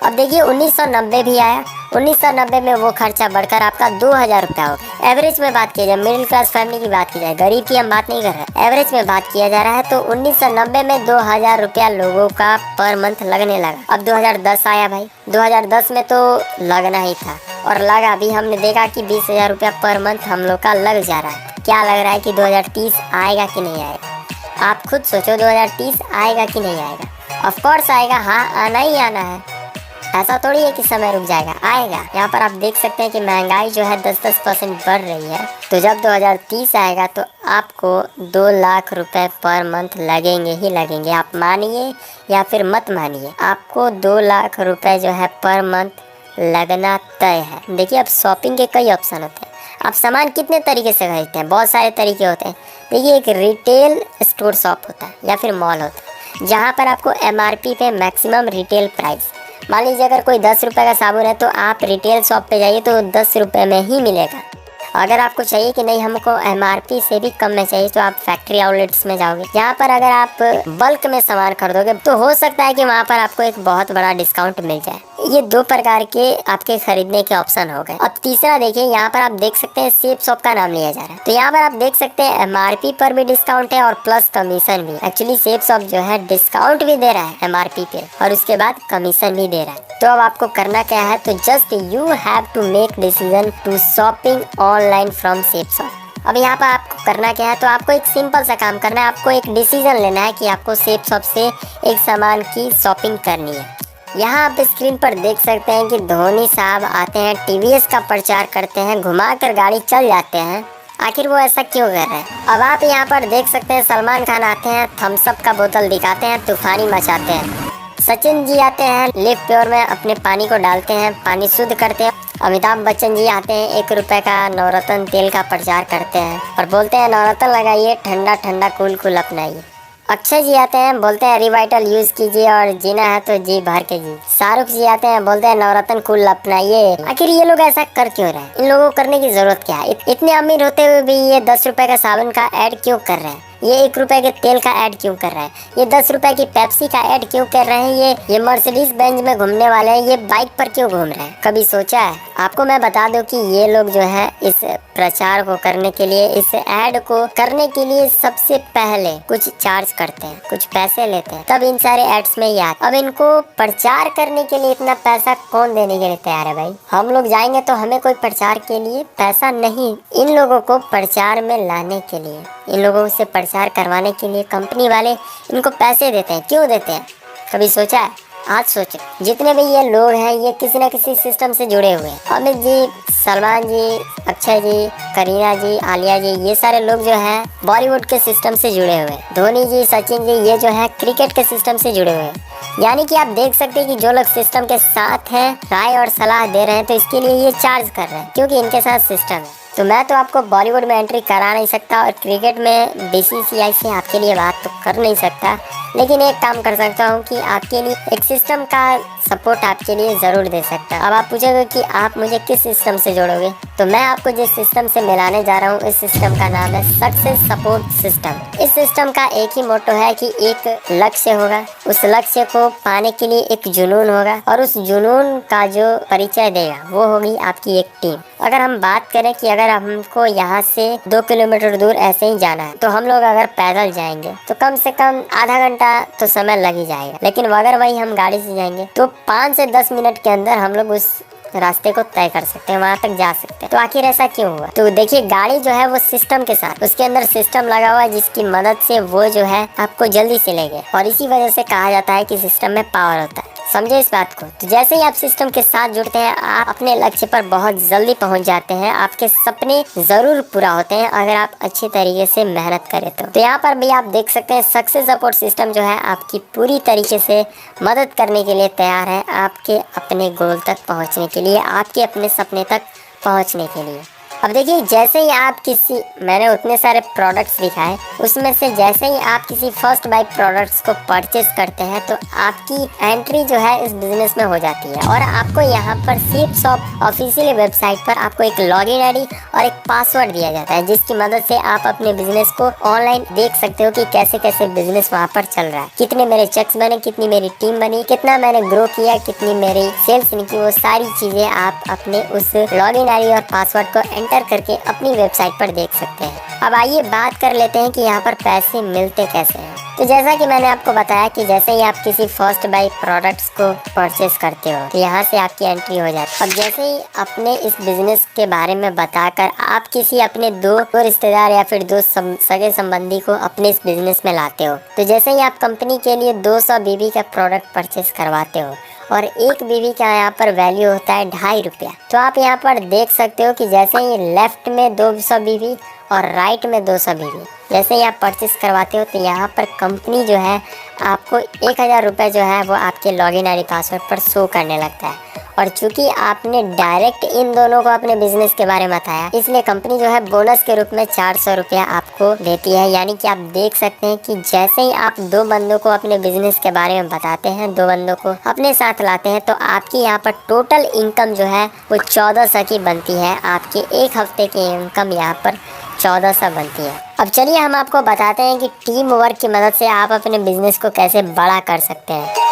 S1: अब देखिए 1990 भी आया 1990 में वो खर्चा बढ़कर आपका 2000 रुपया हो गया। एवरेज में बात की जाए, मिडिल क्लास फैमिली की बात की जाए, गरीब की हम बात नहीं कर रहे, एवरेज में बात किया जा रहा है, तो 1990 में 2000 रुपया लोगों का पर मंथ लगने लगा। अब 2010 आया भाई, 2010 में तो लगना ही था और लगा भी। हमने देखा कि 20,000 रुपया पर मंथ हम लोग का लग जा रहा है। क्या लग रहा है कि 2030 आएगा कि नहीं आएगा? आप खुद सोचो, 2030 आएगा कि नहीं आएगा? ऑफ कोर्स आएगा, हाँ आना ही आना है। ऐसा थोड़ी है कि समय रुक जाएगा, आएगा। यहाँ पर आप देख सकते हैं कि महंगाई जो है 10% बढ़ रही है। तो जब 2030 आएगा तो आपको 2 लाख रुपए पर मंथ लगेंगे ही लगेंगे। आप मानिए या फिर मत मानिए, आपको 2 लाख रुपए जो है पर मंथ लगना तय है। देखिए, अब शॉपिंग के कई ऑप्शन होते हैं। आप सामान कितने तरीके से खरीदते हैं, बहुत सारे तरीके होते हैं। देखिए, एक रिटेल स्टोर शॉप होता है या फिर मॉल होता है, जहाँ पर आपको MRP पे मैक्सिमम रिटेल प्राइस, मान लीजिए अगर कोई 10 रुपये का साबुन है तो आप रिटेल शॉप पे जाइए तो 10 रुपये में ही मिलेगा। अगर आपको चाहिए कि नहीं हमको MRP से भी कम में चाहिए तो आप फैक्ट्री आउटलेट्स में जाओगे। यहाँ पर अगर आप बल्क में सामान खरीदोगे तो हो सकता है कि वहाँ पर आपको एक बहुत बड़ा डिस्काउंट मिल जाए। ये 2 प्रकार के आपके खरीदने के ऑप्शन हो गए। अब तीसरा देखिए, यहाँ पर आप देख सकते हैं सेफ शॉप का नाम लिया जा रहा है। तो यहाँ पर आप देख सकते हैं MRP पर भी डिस्काउंट है और प्लस कमीशन भी। एक्चुअली सेफ शॉप जो है डिस्काउंट भी दे रहा है MRP पे और उसके बाद कमीशन भी दे रहा है। तो अब आपको करना क्या है, तो just you have to make decision to shopping online from safe shop. अब यहाँ पर आपको करना क्या है, तो आपको एक सिंपल सा काम करना है। आपको एक डिसीजन लेना है कि आपको सेफ शॉप से एक सामान की शॉपिंग करनी है। यहाँ आप स्क्रीन पर देख सकते हैं कि धोनी साहब आते हैं, TVS का प्रचार करते हैं, घुमाकर गाड़ी चल जाते हैं। आखिर वो ऐसा क्यों कर रहे हैं? अब आप यहाँ पर देख सकते हैं सलमान खान आते हैं, थम्स अप का बोतल दिखाते हैं, तूफानी मचाते हैं। सचिन जी आते हैं, लिव प्योर में अपने पानी को डालते हैं, पानी शुद्ध करते हैं। अमिताभ बच्चन जी आते हैं, 1 रुपए का नवरत्न तेल का प्रचार करते हैं और बोलते हैं नवरत्न लगाइए, ठंडा ठंडा कूल कूल अपनाइए। अक्षय जी आते हैं, बोलते हैं रिवाइटल यूज कीजिए और जीना है तो जी भर के जी। शाहरुख जी आते हैं, बोलते हैं नवरत्न कूल अपनाइए। आखिर ये लोग ऐसा कर क्यों रहे हैं? इन लोगों को करने की जरूरत क्या है? इतने अमीर होते हुए भी ये 10 रुपए का साबुन का ऐड क्यों कर रहे हैं? ये 1 रुपए के तेल का ऐड क्यों कर रहे हैं? ये 10 रुपए की पेप्सी का ऐड क्यों कर रहे हैं? ये मर्सिडीज बेंज में घूमने वाले हैं, ये बाइक पर क्यों घूम रहे हैं? कभी सोचा है? आपको मैं बता दूं कि ये लोग जो है इस प्रचार को करने के लिए, इस ऐड को करने के लिए सबसे पहले कुछ चार्ज करते हैं, कुछ पैसे लेते हैं, तब इन सारे एड्स में याद। अब इनको प्रचार करने के लिए इतना पैसा कौन देने के लिए तैयार है भाई? हम लोग जाएंगे तो हमें कोई प्रचार के लिए पैसा नहीं, इन लोगों को प्रचार में लाने के लिए, इन लोगों से प्रचार करवाने के लिए कंपनी वाले इनको पैसे देते हैं। क्यों देते हैं? कभी सोचा है? आज सोचो, जितने भी ये लोग हैं ये किसी न किसी सिस्टम से जुड़े हुए हैं। अमित जी, सलमान जी, अक्षय जी, करीना जी, आलिया जी, ये सारे लोग जो हैं बॉलीवुड के सिस्टम से जुड़े हुए हैं। धोनी जी, सचिन जी, ये जो है क्रिकेट के सिस्टम से जुड़े हुए हैं। यानी कि आप देख सकते हैं कि जो लोग सिस्टम के साथ हैं, राय और सलाह दे रहे हैं, तो इसके लिए ये चार्ज कर रहे हैं क्योंकि इनके साथ सिस्टम है। तो मैं तो आपको बॉलीवुड में एंट्री करा नहीं सकता और क्रिकेट में BCCI से आपके लिए बात तो कर नहीं सकता, लेकिन एक काम कर सकता हूँ कि आपके लिए एक सिस्टम का सपोर्ट आपके लिए ज़रूर दे सकता है। अब आप पूछोगे कि आप मुझे किस सिस्टम से जोड़ोगे, तो मैं आपको जिस सिस्टम से मिलाने जा रहा हूँ इस सिस्टम का नाम है सक्सेस सपोर्ट सिस्टम। इस सिस्टम का एक ही मोटो है कि एक लक्ष्य होगा, उस लक्ष्य को पाने के लिए एक जुनून होगा और उस जुनून का जो परिचय देगा वो होगी आपकी एक टीम। अगर हम बात करें कि अगर हमको यहाँ से 2 किलोमीटर दूर ऐसे ही जाना है तो हम लोग अगर पैदल जाएंगे तो कम से कम आधा घंटा तो समय लग ही जाएगा, लेकिन अगर वही हम गाड़ी से जाएंगे तो 5 से 10 मिनट के अंदर हम लोग उस रास्ते को तय कर सकते हैं, वहां तक जा सकते हैं। तो आखिर ऐसा क्यों हुआ? तो देखिए, गाड़ी जो है वो सिस्टम के साथ, उसके अंदर सिस्टम लगा हुआ है जिसकी मदद से वो जो है आपको जल्दी से ले गए और इसी वजह से कहा जाता है कि सिस्टम में पावर होता है। समझे इस बात को? तो जैसे ही आप सिस्टम के साथ जुड़ते हैं आप अपने लक्ष्य पर बहुत जल्दी पहुंच जाते हैं। आपके सपने जरूर पूरा होते हैं अगर आप अच्छी तरीके से मेहनत करें तो यहाँ पर भी आप देख सकते हैं सक्सेस सपोर्ट सिस्टम जो है आपकी पूरी तरीके से मदद करने के लिए तैयार है, आपके अपने गोल तक पहुँचने के लिए, आपके अपने सपने तक पहुँचने के लिए। अब देखिए जैसे ही आप किसी, मैंने उतने सारे प्रोडक्ट्स दिखाए, उसमें से जैसे ही आप किसी फर्स्ट बाई प्रोडक्ट्स को परचेस करते हैं तो आपकी एंट्री जो है इस बिजनेस में हो जाती है और आपको यहाँ पर सेफ शॉप ऑफिशियल वेबसाइट पर आपको एक लॉगिन आईडी और एक पासवर्ड दिया जाता है, जिसकी मदद से आप अपने बिजनेस को ऑनलाइन देख सकते हो कि कैसे कैसे बिजनेस वहाँ पर चल रहा है, कितने मेरे चेक्स बने, कितनी मेरी टीम बनी, कितना मैंने ग्रो किया, कितनी मेरी सेल्स निकली, वो सारी चीजें आप अपने उस लॉगिन आईडी और पासवर्ड को एंटर करके अपनी वेबसाइट पर देख सकते हैं। अब आइए बात कर लेते हैं कि यहाँ पर पैसे मिलते कैसे हैं। तो जैसा कि मैंने आपको बताया कि जैसे ही आप किसी फर्स्ट बाई प्रोडक्ट्स को परचेस करते हो तो यहाँ से आपकी एंट्री हो जाती है। अब जैसे ही अपने इस बिजनेस के बारे में बताकर आप किसी अपने दो रिश्तेदार या फिर दो सगे संबंधी को अपने इस बिजनेस में लाते हो, तो जैसे ही आप कंपनी के लिए 200 बीबी का प्रोडक्ट परचेस करवाते हो और एक बीबी का यहाँ पर वैल्यू होता है 2.5 रुपया, तो आप यहाँ पर देख सकते हो कि जैसे ही लेफ्ट में 200 बीबी और राइट में 200 बीबी जैसे ही आप परचेस करवाते हो तो यहाँ पर कंपनी जो है आपको 1000 रुपये जो है वो आपके लॉगिन आईडी पासवर्ड पर शो करने लगता है। और चूंकि आपने डायरेक्ट इन दोनों को अपने बिजनेस के बारे में बताया, इसलिए कंपनी जो है बोनस के रूप में 400 रुपया आपको देती है। यानी कि आप देख सकते हैं कि जैसे ही आप दो बंदों को अपने बिजनेस के बारे में बताते हैं, दो बंदों को अपने साथ लाते हैं, तो आपकी यहाँ पर टोटल इनकम जो है वो 1400 की बनती है। आपके एक हफ्ते की इनकम यहाँ पर 1400 बनती है। अब चलिए हम आपको बताते हैं कि टीम वर्क की मदद से आप अपने बिजनेस को कैसे बड़ा कर सकते हैं।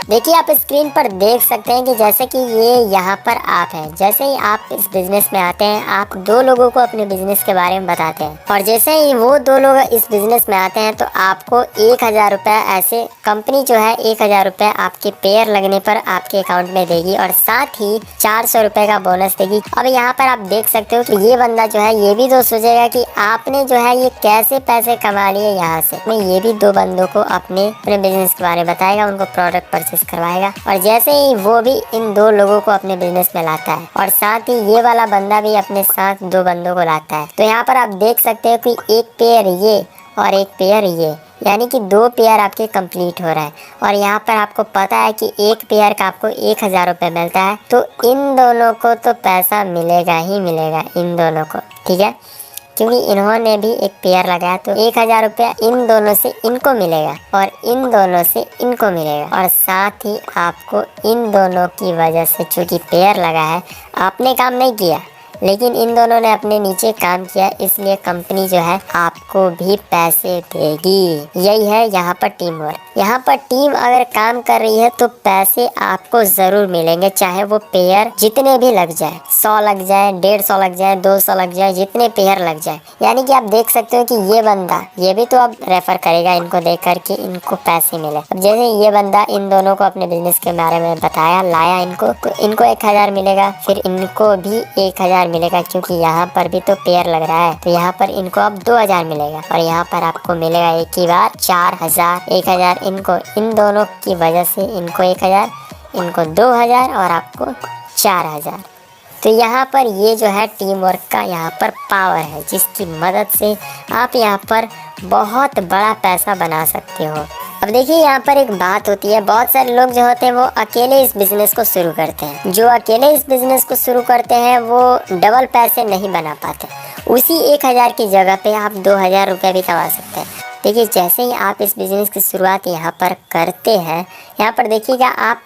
S1: देखिए आप स्क्रीन पर देख सकते हैं कि जैसे कि ये यहाँ पर आप हैं। जैसे ही आप इस बिजनेस में आते हैं, आप दो लोगों को अपने बिजनेस के बारे में बताते हैं और जैसे ही वो दो लोग इस बिजनेस में आते हैं तो आपको 1000 रुपये, ऐसे कंपनी जो है 1000 रुपये आपके पेयर लगने पर आपके अकाउंट में देगी और साथ ही 400 रुपये का बोनस देगी। अब यहाँ पर आप देख सकते हो कि ये बंदा जो है ये भी तो सोचेगा कि आपने जो है ये कैसे पैसे कमा लिए यहाँ से। मैं ये भी दो बंदों को अपने बिजनेस के बारे में बताएगा, उनको प्रोडक्ट परचेस करवाएगा और जैसे ही वो भी इन दो लोगों को अपने बिजनेस में लाता है और साथ ही ये वाला बंदा भी अपने साथ दो बंदों को लाता है, तो यहाँ पर आप देख सकते हो कि एक पेयर ये और एक पेयर ये, यानी कि 2 पेयर आपके कंप्लीट हो रहा है। और यहाँ पर आपको पता है कि एक पेयर का आपको 1000 रुपये मिलता है, तो इन दोनों को तो पैसा मिलेगा ही मिलेगा, इन दोनों को, ठीक है, क्योंकि इन्होंने भी एक पेयर लगाया तो 1000 रुपया इन दोनों से इनको मिलेगा और इन दोनों से इनको मिलेगा। और साथ ही आपको इन दोनों की वजह से, चूँकि पेयर लगा है, आपने काम नहीं किया लेकिन इन दोनों ने अपने नीचे काम किया, इसलिए कंपनी जो है आपको भी पैसे देगी। यही है यहाँ पर टीम वर्क। यहाँ पर टीम अगर काम कर रही है तो पैसे आपको जरूर मिलेंगे, चाहे वो पेयर जितने भी लग जाए, 100 लग जाए, 150 लग जाए, 200 लग जाए, जितने पेयर लग जाए। यानी कि आप देख सकते हो कि ये बंदा ये भी तो अब रेफर करेगा इनको देख करके इनको पैसे मिले। अब जैसे ये बंदा इन दोनों को अपने बिजनेस के बारे में बताया, लाया इनको, तो इनको 1000 मिलेगा, फिर इनको भी 1000 मिलेगा, क्योंकि यहाँ पर भी तो पेयर लग रहा है, तो यहाँ पर इनको अब 2000 मिलेगा और यहाँ पर आपको मिलेगा एक ही बार 4000। 1000 इनको, इन दोनों की वजह से इनको 1000, इनको 2000 और आपको 4000। तो यहाँ पर ये जो है टीम वर्क का यहाँ पर पावर है, जिसकी मदद से आप यहाँ पर बहुत बड़ा पैसा बना सकते हो। अब देखिए यहाँ पर एक बात होती है, बहुत सारे लोग जो होते हैं वो अकेले इस बिजनेस को शुरू करते हैं। जो अकेले इस बिजनेस को शुरू करते हैं वो डबल पैसे नहीं बना पाते। उसी 1000 की जगह पे आप 2000 रुपये भी कमा सकते हैं। देखिए जैसे ही आप इस बिजनेस की शुरुआत यहाँ पर करते हैं, यहाँ पर देखिएगा आप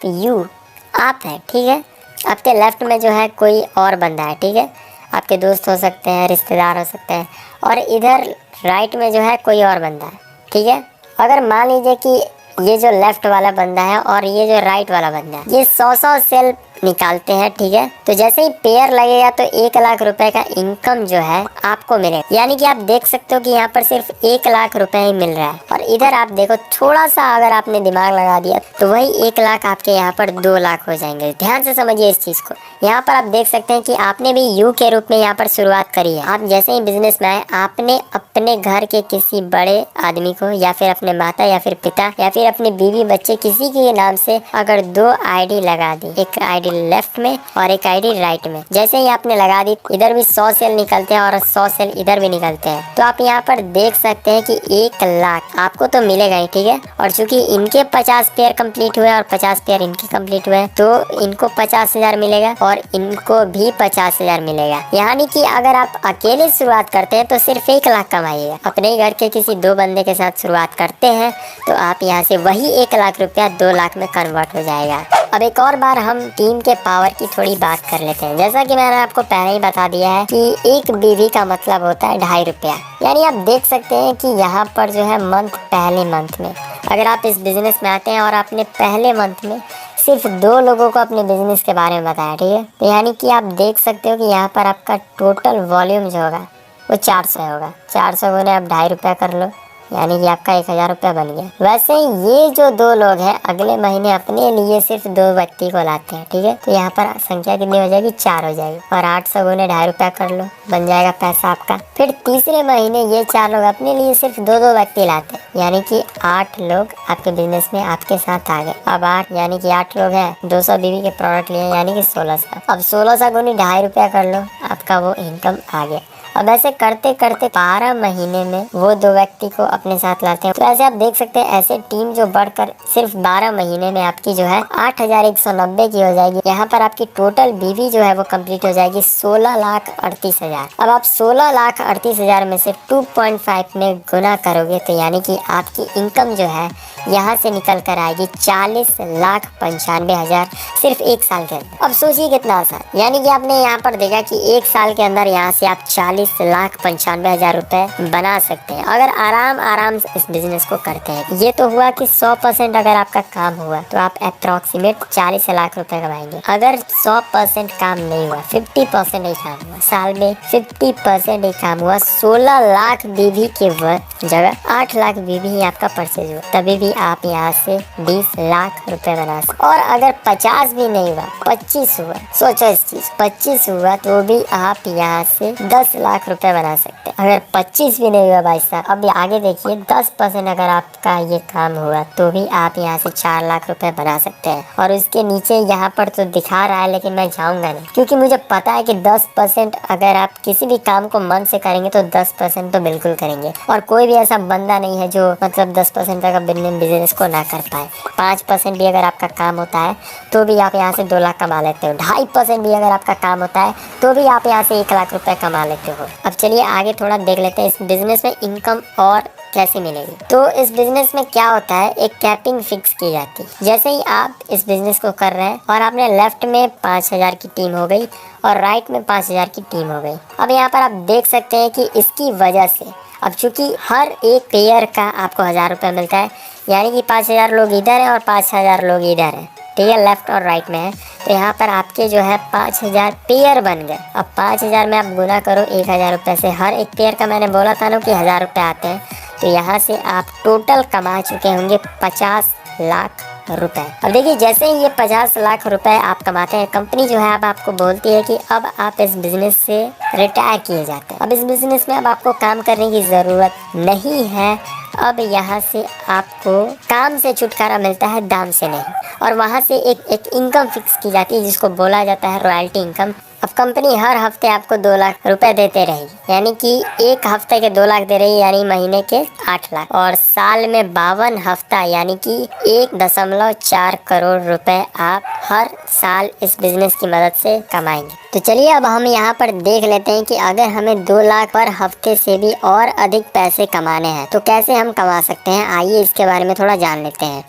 S1: है, ठीक है, आपके लेफ्ट में जो है कोई और बंदा है, ठीक है, आपके दोस्त हो सकते हैं, रिश्तेदार हो सकते हैं, और इधर राइट में जो है कोई और बंदा है, ठीक है। अगर मान लीजिए कि ये जो लेफ्ट वाला बंदा है और ये जो राइट वाला बंदा है, ये 100 सेल निकालते हैं, ठीक है, तो जैसे ही पेयर लगेगा तो 1 लाख रुपए का इनकम जो है आपको मिलेगा। यानी कि आप देख सकते हो कि यहाँ पर सिर्फ 1 लाख रुपए ही मिल रहा है। और इधर आप देखो, थोड़ा सा अगर आपने दिमाग लगा दिया तो वही 1 लाख आपके यहाँ पर 2 लाख हो जाएंगे। ध्यान से समझिए इस चीज को। यहाँ पर आप देख सकते हैं कि आपने भी यू के रूप में यहाँ पर शुरुआत करी है। आप जैसे ही बिजनेस में आए, आपने अपने घर के किसी बड़े आदमी को, या फिर अपने माता या फिर पिता या फिर अपने बीवी बच्चे, किसी के नाम से अगर 2 आईडी लगा दी, एक आईडी आईडी लेफ्ट में और एक आईडी राइट में। जैसे ही आपने लगा दी, इधर भी 100 सेल निकलते हैं और 100 सेल इधर भी निकलते हैं। तो आप यहाँ पर देख सकते हैं कि 1 लाख आपको तो मिलेगा ही, ठीक है। और चूंकि इनके 50 पेयर कंप्लीट हुए और 50 पेयर इनके कंप्लीट हुए, तो इनको 50,000 मिलेगा और इनको भी 50,000 मिलेगा। यानी कि अगर आप अकेले शुरुआत करते हैं तो सिर्फ 1 लाख कमाइएगा। अपने घर के किसी 2 बंदे के साथ शुरुआत करते हैं तो आप यहाँ से वही 1 लाख रुपया 2 लाख में कन्वर्ट हो जाएगा। अब एक और बार हम टीम के पावर की थोड़ी बात कर लेते हैं। जैसा कि मैंने आपको पहले ही बता दिया है कि 1 बीवी का मतलब होता है 2.5 रुपया। यानी आप देख सकते हैं कि यहाँ पर जो है पहले मंथ में अगर आप इस बिजनेस में आते हैं और आपने पहले मंथ में सिर्फ 2 लोगों को अपने बिजनेस के बारे में बताया, ठीक है, तो यानी कि आप देख सकते हो कि यहाँ पर आपका टोटल वॉल्यूम जो होगा वो 400 होगा। 400 गुने आप 2.5 रुपया कर लो, यानी कि आपका 1000 रुपया बन गया। वैसे ये जो 2 लोग हैं अगले महीने अपने लिए सिर्फ 2 व्यक्ति को लाते हैं, ठीक है, तो यहाँ पर संख्या कितनी हो जाएगी, 4 हो जाएगी। और 800 गुने 2.5 रुपया कर लो, बन जाएगा पैसा आपका। फिर तीसरे महीने ये 4 लोग अपने लिए सिर्फ 2 व्यक्ति लाते हैं, यानी कि 8 लोग आपके बिजनेस में आपके साथ आ गए। अब 8 यानी कि 8 लोग हैं, 200 बीवी के प्रोडक्ट लिए, यानी कि 1600। अब 1600 गुने 2.5 रुपया कर लो, आपका वो इनकम आ गया। अब ऐसे करते करते 12 महीने में वो 2 व्यक्ति को अपने साथ लाते हैं। तो ऐसे आप देख सकते हैं ऐसे टीम जो बढ़कर सिर्फ 12 महीने में आपकी जो है 8,190 की हो जाएगी। यहाँ पर आपकी टोटल बीवी जो है वो कंप्लीट हो जाएगी 16,38,000। अब आप 16,38,000 में से 2.5 में गुना करोगे तो यानी कि आपकी इनकम जो है यहाँ से निकल कर आएगी 40,95,000 सिर्फ 1 साल के अंदर। अब सोचिए कितना आसान, यानी कि आपने यहाँ पर देखा कि 1 साल के अंदर यहाँ से आप 40,95,000 रुपए बना सकते हैं अगर आराम से इस बिजनेस को करते हैं। ये तो हुआ कि 100% अगर आपका काम हुआ तो आप अप्रोक्सीमेट 40 लाख रुपए कमाएंगे। अगर 100% काम नहीं हुआ, 50% ही काम हुआ, साल में 50% ही काम हुआ, 16 लाख बीवी के जगह 8 लाख बीवी ही आपका परचेज हुआ, तभी भी आप यहाँ से 20 लाख रुपए बना सकते। और अगर 50 भी नहीं हुआ, 25 हुआ, सोचो इस चीज, 25 हुआ तो भी आप यहाँ से 10 लाख रुपए बना सकते हैं। अगर 25 भी नहीं हुआ भाई साहब, अब आगे देखिए 10% अगर आपका ये काम हुआ तो भी आप यहाँ से 4 लाख रुपए बना सकते हैं। और उसके नीचे यहाँ पर तो दिखा रहा है लेकिन मैं जाऊंगा नहीं, क्योंकि मुझे पता है कि 10% अगर आप किसी भी काम को मन से करेंगे तो 10% तो बिल्कुल करेंगे। और कोई भी ऐसा बंदा नहीं है जो मतलब 10% तक बिजनेस को ना कर पाए। 5% भी अगर आपका काम होता है तो भी आप यहाँ से 2 लाख कमा लेते हो। 2.5% भी अगर आपका काम होता है तो भी आप यहाँ से 1 लाख रुपए कमा लेते हो। अब चलिए आगे थोड़ा देख लेते हैं इस बिजनेस में इनकम और कैसे मिलेगी। तो इस बिजनेस में क्या होता है, एक कैपिंग फिक्स की जाती है। जैसे ही आप इस बिजनेस को कर रहे हैं और आपने लेफ्ट में 5,000 की टीम हो गई और राइट में 5,000 की टीम हो गई। अब यहाँ पर आप देख सकते हैं कि इसकी वजह से अब चूंकि हर एक पेयर का आपको 1,000 रुपये मिलता है, यानी कि 5,000 लोग इधर हैं और 5,000 लोग इधर हैं, ठीक है, लेफ्ट और राइट में है, तो यहाँ पर आपके जो है 5,000 पेयर बन गए। अब 5,000 में आप गुना करो 1,000 रुपये से, हर एक पेयर का मैंने बोला था ना कि 1,000 रुपये आते हैं, तो यहाँ से आप टोटल कमा चुके होंगे 50 लाख रुपए। अब देखिए जैसे ही ये 50 लाख रुपए आप कमाते हैं, कंपनी जो है अब आपको बोलती है कि अब आप इस बिजनेस से रिटायर किए जाते हैं। अब इस बिजनेस में अब आपको काम करने की ज़रूरत नहीं है। अब यहाँ से आपको काम से छुटकारा मिलता है, दाम से नहीं। और वहाँ से एक इनकम फिक्स की जाती है जिसको बोला जाता है रॉयल्टी इनकम। अब कंपनी हर हफ्ते आपको 2 लाख रुपए देते रहेगी, यानी कि एक हफ्ते के 2 लाख दे रही है, यानी महीने के 8 लाख, और साल में 52 हफ्ता यानी कि 1.4 करोड़ रुपए आप हर साल इस बिजनेस की मदद से कमाएंगे। तो चलिए अब हम यहाँ पर देख लेते हैं कि अगर हमें 2 लाख पर हफ्ते से भी और अधिक पैसे कमाने हैं तो कैसे हम कमा सकते हैं। आइए इसके बारे में थोड़ा जान लेते हैं।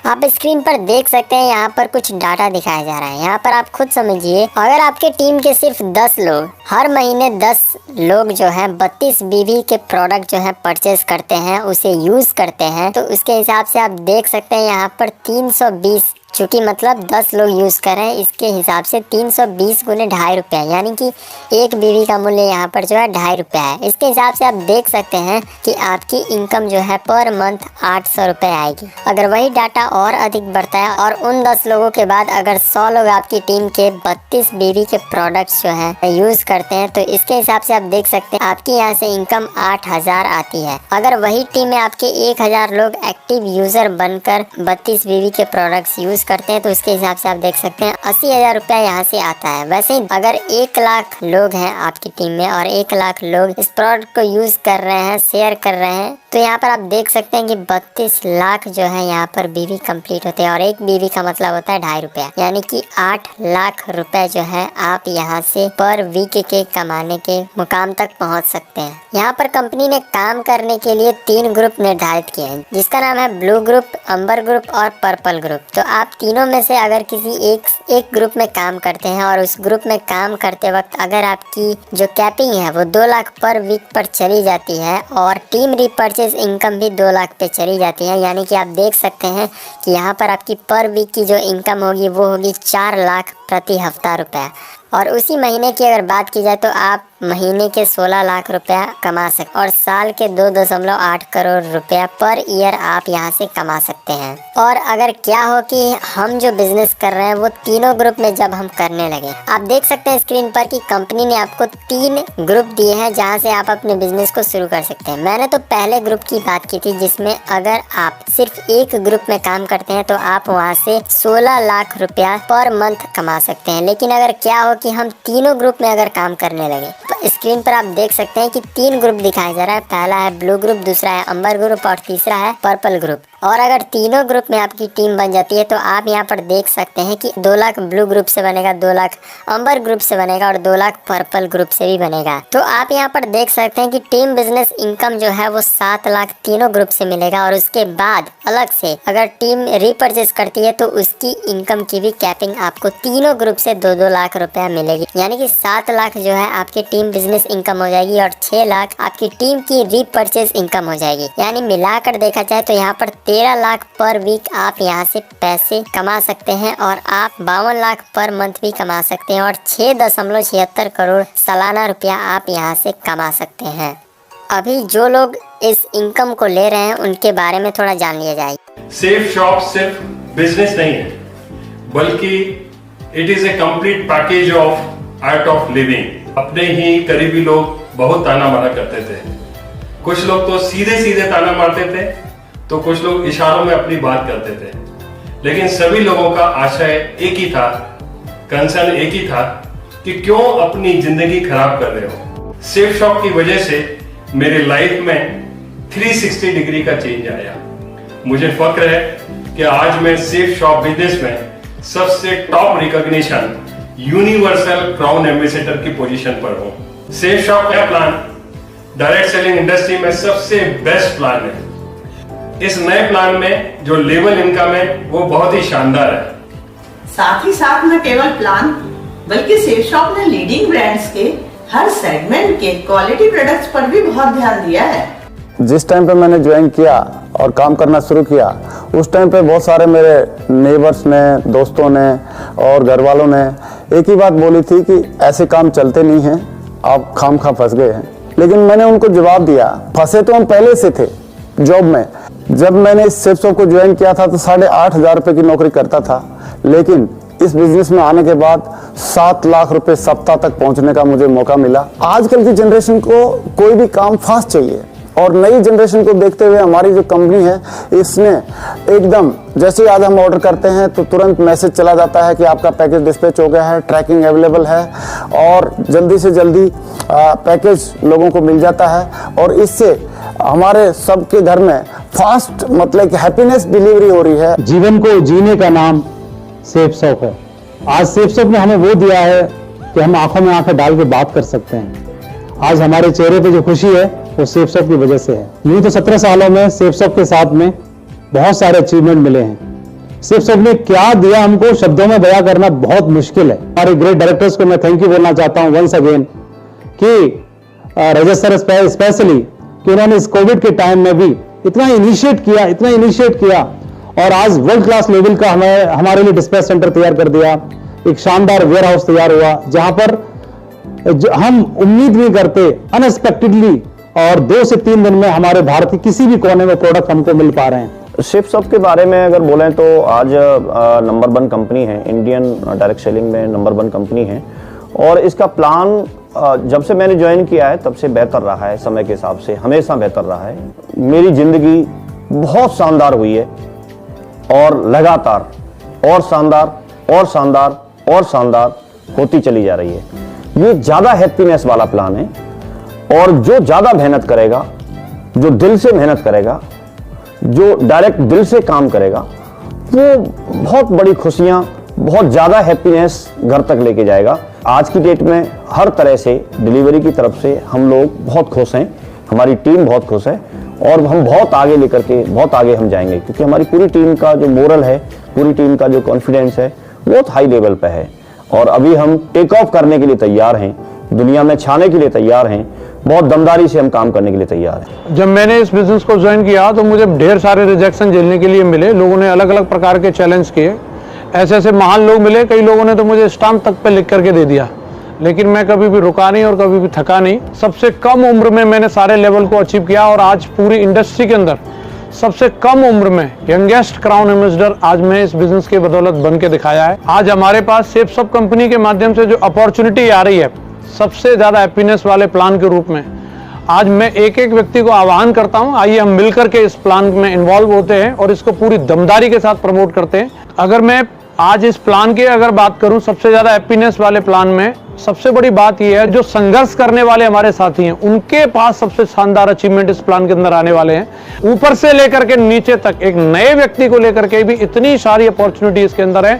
S1: आप स्क्रीन पर देख सकते हैं यहाँ पर कुछ डाटा दिखाया जा रहा है। यहाँ पर आप खुद समझिए, अगर आपके टीम के सिर्फ 10 लोग हर महीने 10 लोग जो हैं 32 बीवी के प्रोडक्ट जो हैं परचेज करते हैं, उसे यूज़ करते हैं, तो उसके हिसाब से आप देख सकते हैं यहाँ पर 320, चूँकि मतलब 10 लोग यूज़ कर रहे हैं, इसके हिसाब से 320 गुने 2.5 रुपये, यानी कि एक बीवी का मूल्य यहाँ पर जो है 2.5 रुपये है। इसके हिसाब से आप देख सकते हैं कि आपकी इनकम जो है पर मंथ 800 रुपये आएगी। अगर वही डाटा और अधिक बढ़ता है और उन 10 लोगों के बाद अगर 100 लोग आपकी टीम के 32 बीवी के प्रोडक्ट्स जो हैं यूज़ करते हैं, तो इसके हिसाब से आप देख सकते हैं आपकी यहाँ से इनकम 8,000 आती है। अगर वही टीम में आपके 1,000 लोग एक्टिव यूज़र बनकर 32 बीवी के प्रोडक्ट्स यूज़ यूज करते हैं तो उसके हिसाब से आप देख सकते हैं 80,000 रुपया यहाँ से आता है। वैसे ही अगर 1 लाख लोग हैं आपकी टीम में और 1 लाख लोग इस प्रोडक्ट को यूज कर रहे हैं, शेयर कर रहे हैं, तो यहाँ पर आप देख सकते हैं कि 32 लाख जो है यहाँ पर बीवी कंप्लीट होते हैं और एक बीवी का मतलब होता है 2.5 रुपया, यानी कि 8 लाख रुपए जो है आप यहाँ से पर वीक के कमाने के मुकाम तक पहुँच सकते हैं। यहाँ पर कंपनी ने काम करने के लिए 3 ग्रुप निर्धारित किए हैं, जिसका नाम है ब्लू ग्रुप, अंबर ग्रुप और पर्पल ग्रुप। तो आप तीनों में से अगर किसी एक ग्रुप में काम करते हैं और उस ग्रुप में काम करते वक्त अगर आपकी जो कैपिंग है वो 2 लाख पर वीक पर चली जाती है और टीम रीपर्चेज इनकम भी 2 लाख पे चली जाती है, यानी कि आप देख सकते हैं कि यहाँ पर आपकी पर वीक की जो इनकम होगी वो होगी 4 लाख प्रति हफ्ता रुपया। और उसी महीने की अगर बात की जाए तो आप महीने के 16 लाख रुपया कमा सकते और साल के 2.8 करोड़ रुपया पर ईयर आप यहाँ से कमा सकते हैं। और अगर क्या हो कि हम जो बिजनेस कर रहे हैं वो तीनों ग्रुप में जब हम करने लगे, आप देख सकते हैं स्क्रीन पर कि कंपनी ने आपको 3 ग्रुप दिए हैं जहाँ से आप अपने बिजनेस को शुरू कर सकते हैं। मैंने तो पहले ग्रुप की बात की थी जिसमें अगर आप सिर्फ एक ग्रुप में काम करते हैं तो आप वहाँ से 16 लाख रुपया पर मंथ कमा सकते हैं। लेकिन अगर क्या हो कि हम तीनों ग्रुप में अगर काम करने लगे तो स्क्रीन पर आप देख सकते हैं कि 3 ग्रुप दिखाया जा रहा है। पहला है ब्लू ग्रुप, दूसरा है अंबर ग्रुप और तीसरा है पर्पल ग्रुप। और अगर तीनों ग्रुप में आपकी टीम बन जाती है तो आप यहाँ पर देख सकते हैं कि 2 लाख ब्लू ग्रुप से बनेगा, 2 लाख अंबर ग्रुप से बनेगा और 2 लाख पर्पल ग्रुप से भी बनेगा। तो आप यहाँ पर देख सकते हैं कि टीम बिजनेस इनकम जो है वो 7 लाख तीनों ग्रुप से मिलेगा और उसके बाद अलग से अगर टीम रीपरचेज करती है तो उसकी इनकम की भी कैपिंग आपको तीनों ग्रुप से 2-2 लाख रुपया मिलेगी, यानी कि 7 लाख जो है आपकी टीम बिजनेस इनकम हो जाएगी और 6 लाख आपकी टीम की रीपरचेज इनकम हो जाएगी। यानी मिलाकर देखा जाए तो यहाँ पर 13 लाख पर वीक आप यहाँ से पैसे कमा सकते हैं और आप 52 लाख पर मंथ भी कमा सकते हैं और 6.76 करोड़ सालाना रुपया आप यहाँ से कमा सकते हैं। अभी जो लोग इस इनकम को ले रहे हैं उनके बारे में थोड़ा जान लिया जाए।
S4: सेफ शॉप सिर्फ बिजनेस नहीं है बल्कि it is a complete package of art of living. अपने ही करीबी लोग बहुत ताना मारा करते थे, कुछ लोग तो सीधे सीधे ताना मारते थे तो कुछ लोग इशारों में अपनी बात करते थे, लेकिन सभी लोगों का आशय एक ही था, कंसर्न एक ही था कि क्यों अपनी जिंदगी खराब कर रहे हो। सेफ शॉप की वजह से मेरी लाइफ में 360 डिग्री का चेंज आया। मुझे फक्र है कि आज मैं सेफ शॉप बिजनेस में सबसे top recognition universal crown ambassador की पोजीशन पर हूं। सेफ शॉप का प्लान डायरेक्ट सेलिंग इंडस्ट्री में सबसे बेस्ट प्लान है। इस नए प्लान में जो लेवल इनकम है वो बहुत ही शानदार है।
S5: साथ ही साथ न केवल प्लान बल्कि सेफ शॉप ने लीडिंग ब्रांड्स के हर सेगमेंट के क्वालिटी प्रोडक्ट्स पर भी बहुत ध्यान दिया है।
S6: जिस टाइम पे मैंने ज्वाइन किया और काम करना शुरू किया उस टाइम पे बहुत सारे मेरे नेबर्स ने, दोस्तों ने और घर वालों ने एक ही बात बोली थी कि ऐसे काम चलते नहीं हैं, आप खामखा फंस गए हैं। लेकिन मैंने उनको जवाब दिया, फंसे तो हम पहले से थे जॉब में। जब मैंने इस सेफ शॉप को ज्वाइन किया था तो 8,500 रुपए की नौकरी करता था, लेकिन इस बिजनेस में आने के बाद 7 लाख रुपए सप्ताह तक पहुंचने का मुझे मौका मिला। आजकल की जनरेशन को कोई भी काम फास्ट चाहिए और नई जनरेशन को देखते हुए हमारी जो कंपनी है इसने एकदम जैसे आज हम ऑर्डर करते हैं तो तुरंत मैसेज चला जाता है कि आपका पैकेज डिस्पैच हो गया है, ट्रैकिंग अवेलेबल है और जल्दी से जल्दी पैकेज लोगों को मिल जाता है। और इससे हमारे सबके घर में फास्ट मतलब हैप्पीनेस डिलीवरी हो रही है।
S7: जीवन को जीने का नाम सेफ शॉप है। आज सेफ शॉप ने हमें वो दिया है कि हम आंखों में आंखें डाल के बात कर सकते हैं। आज हमारे चेहरे पे जो खुशी है वो सेफ शॉप की वजह से है। यूं तो 17 सालों में सेफ शॉप के साथ में बहुत सारे अचीवमेंट मिले हैं। सेफ शॉप ने क्या दिया हमको शब्दों में बयां करना बहुत मुश्किल है। हमारे ग्रेट डायरेक्टर्स को मैं थैंक यू बोलना चाहता हूं वंस अगेन कि रजत सर स्पेशली कि उन्होंने इस कोविड के टाइम में भी इतना इनिशिएट किया और आज वर्ल्ड क्लास लेवल का हमारे लिए डिस्पैच सेंटर तैयार कर दिया। एक शानदार वेयर हाउस तैयार हुआ जहां पर हम उम्मीद नहीं करते अनएक्सपेक्टेडली और 2 से 3 दिन में हमारे भारत के किसी भी कोने में प्रोडक्ट हमको मिल पा रहे हैं।
S6: सेफ शॉप के बारे में अगर बोलें तो आज नंबर 1 कंपनी है, इंडियन डायरेक्ट सेलिंग में नंबर 1 कंपनी है और इसका प्लान जब से मैंने ज्वाइन किया है तब से बेहतर रहा है। समय के हिसाब से हमेशा बेहतर रहा है। मेरी जिंदगी बहुत शानदार हुई है और लगातार और शानदार और शानदार और शानदार होती चली जा रही है। ये ज्यादा हैप्पीनेस वाला प्लान है, और जो ज्यादा मेहनत करेगा, जो दिल से मेहनत करेगा, जो डायरेक्ट दिल से काम करेगा, वो बहुत बड़ी खुशियां, बहुत ज्यादा हैप्पीनेस घर तक लेके जाएगा। आज की डेट में हर तरह से डिलीवरी की तरफ से हम लोग बहुत खुश हैं, हमारी टीम बहुत खुश है, और हम बहुत आगे लेकर के बहुत आगे हम जाएंगे, क्योंकि हमारी पूरी टीम का जो मोरल है, पूरी टीम का जो कॉन्फिडेंस है, बहुत हाई लेवल पे है। और अभी हम टेक ऑफ करने के लिए तैयार हैं, दुनिया में छाने के लिए तैयार हैं, बहुत दमदारी से हम काम करने के लिए तैयार हैं।
S7: जब मैंने इस बिजनेस को ज्वाइन किया तो मुझे ढेर सारे रिजेक्शन झेलने के लिए मिले। लोगों ने अलग अलग प्रकार के चैलेंज किए, ऐसे ऐसे महान लोग मिले, कई लोगों ने तो मुझे स्टाम्प तक पे लिख करके दे दिया, लेकिन मैं कभी भी रुका नहीं और कभी भी थका नहीं। सबसे कम उम्र में मैंने सारे लेवल को अचीव किया, और आज पूरी इंडस्ट्री के अंदर सबसे कम उम्र में यंगेस्ट क्राउन एम्बेसडर आज मैं इस बिजनेस के बदौलत बन के दिखाया है। आज हमारे पास सेफसॉफ्ट कंपनी के माध्यम से जो अपॉर्चुनिटी आ रही है, सबसे ज्यादा हैप्पीनेस वाले प्लान के रूप में, आज मैं एक एक व्यक्ति को आह्वान करता हूं, आइए हम मिलकर के इस प्लान में इन्वॉल्व होते हैं और इसको पूरी दमदारी के साथ प्रमोट करते हैं। अगर मैं आज इस प्लान की अगर बात करूं, सबसे ज्यादा हैप्पीनेस वाले प्लान में सबसे बड़ी बात यह है, जो संघर्ष करने वाले हमारे साथी हैं, उनके पास सबसे शानदार अचीवमेंट इस प्लान के अंदर आने वाले हैं। ऊपर से लेकर के नीचे तक एक नए व्यक्ति को लेकर के भी इतनी सारी अपॉर्चुनिटी इसके अंदर है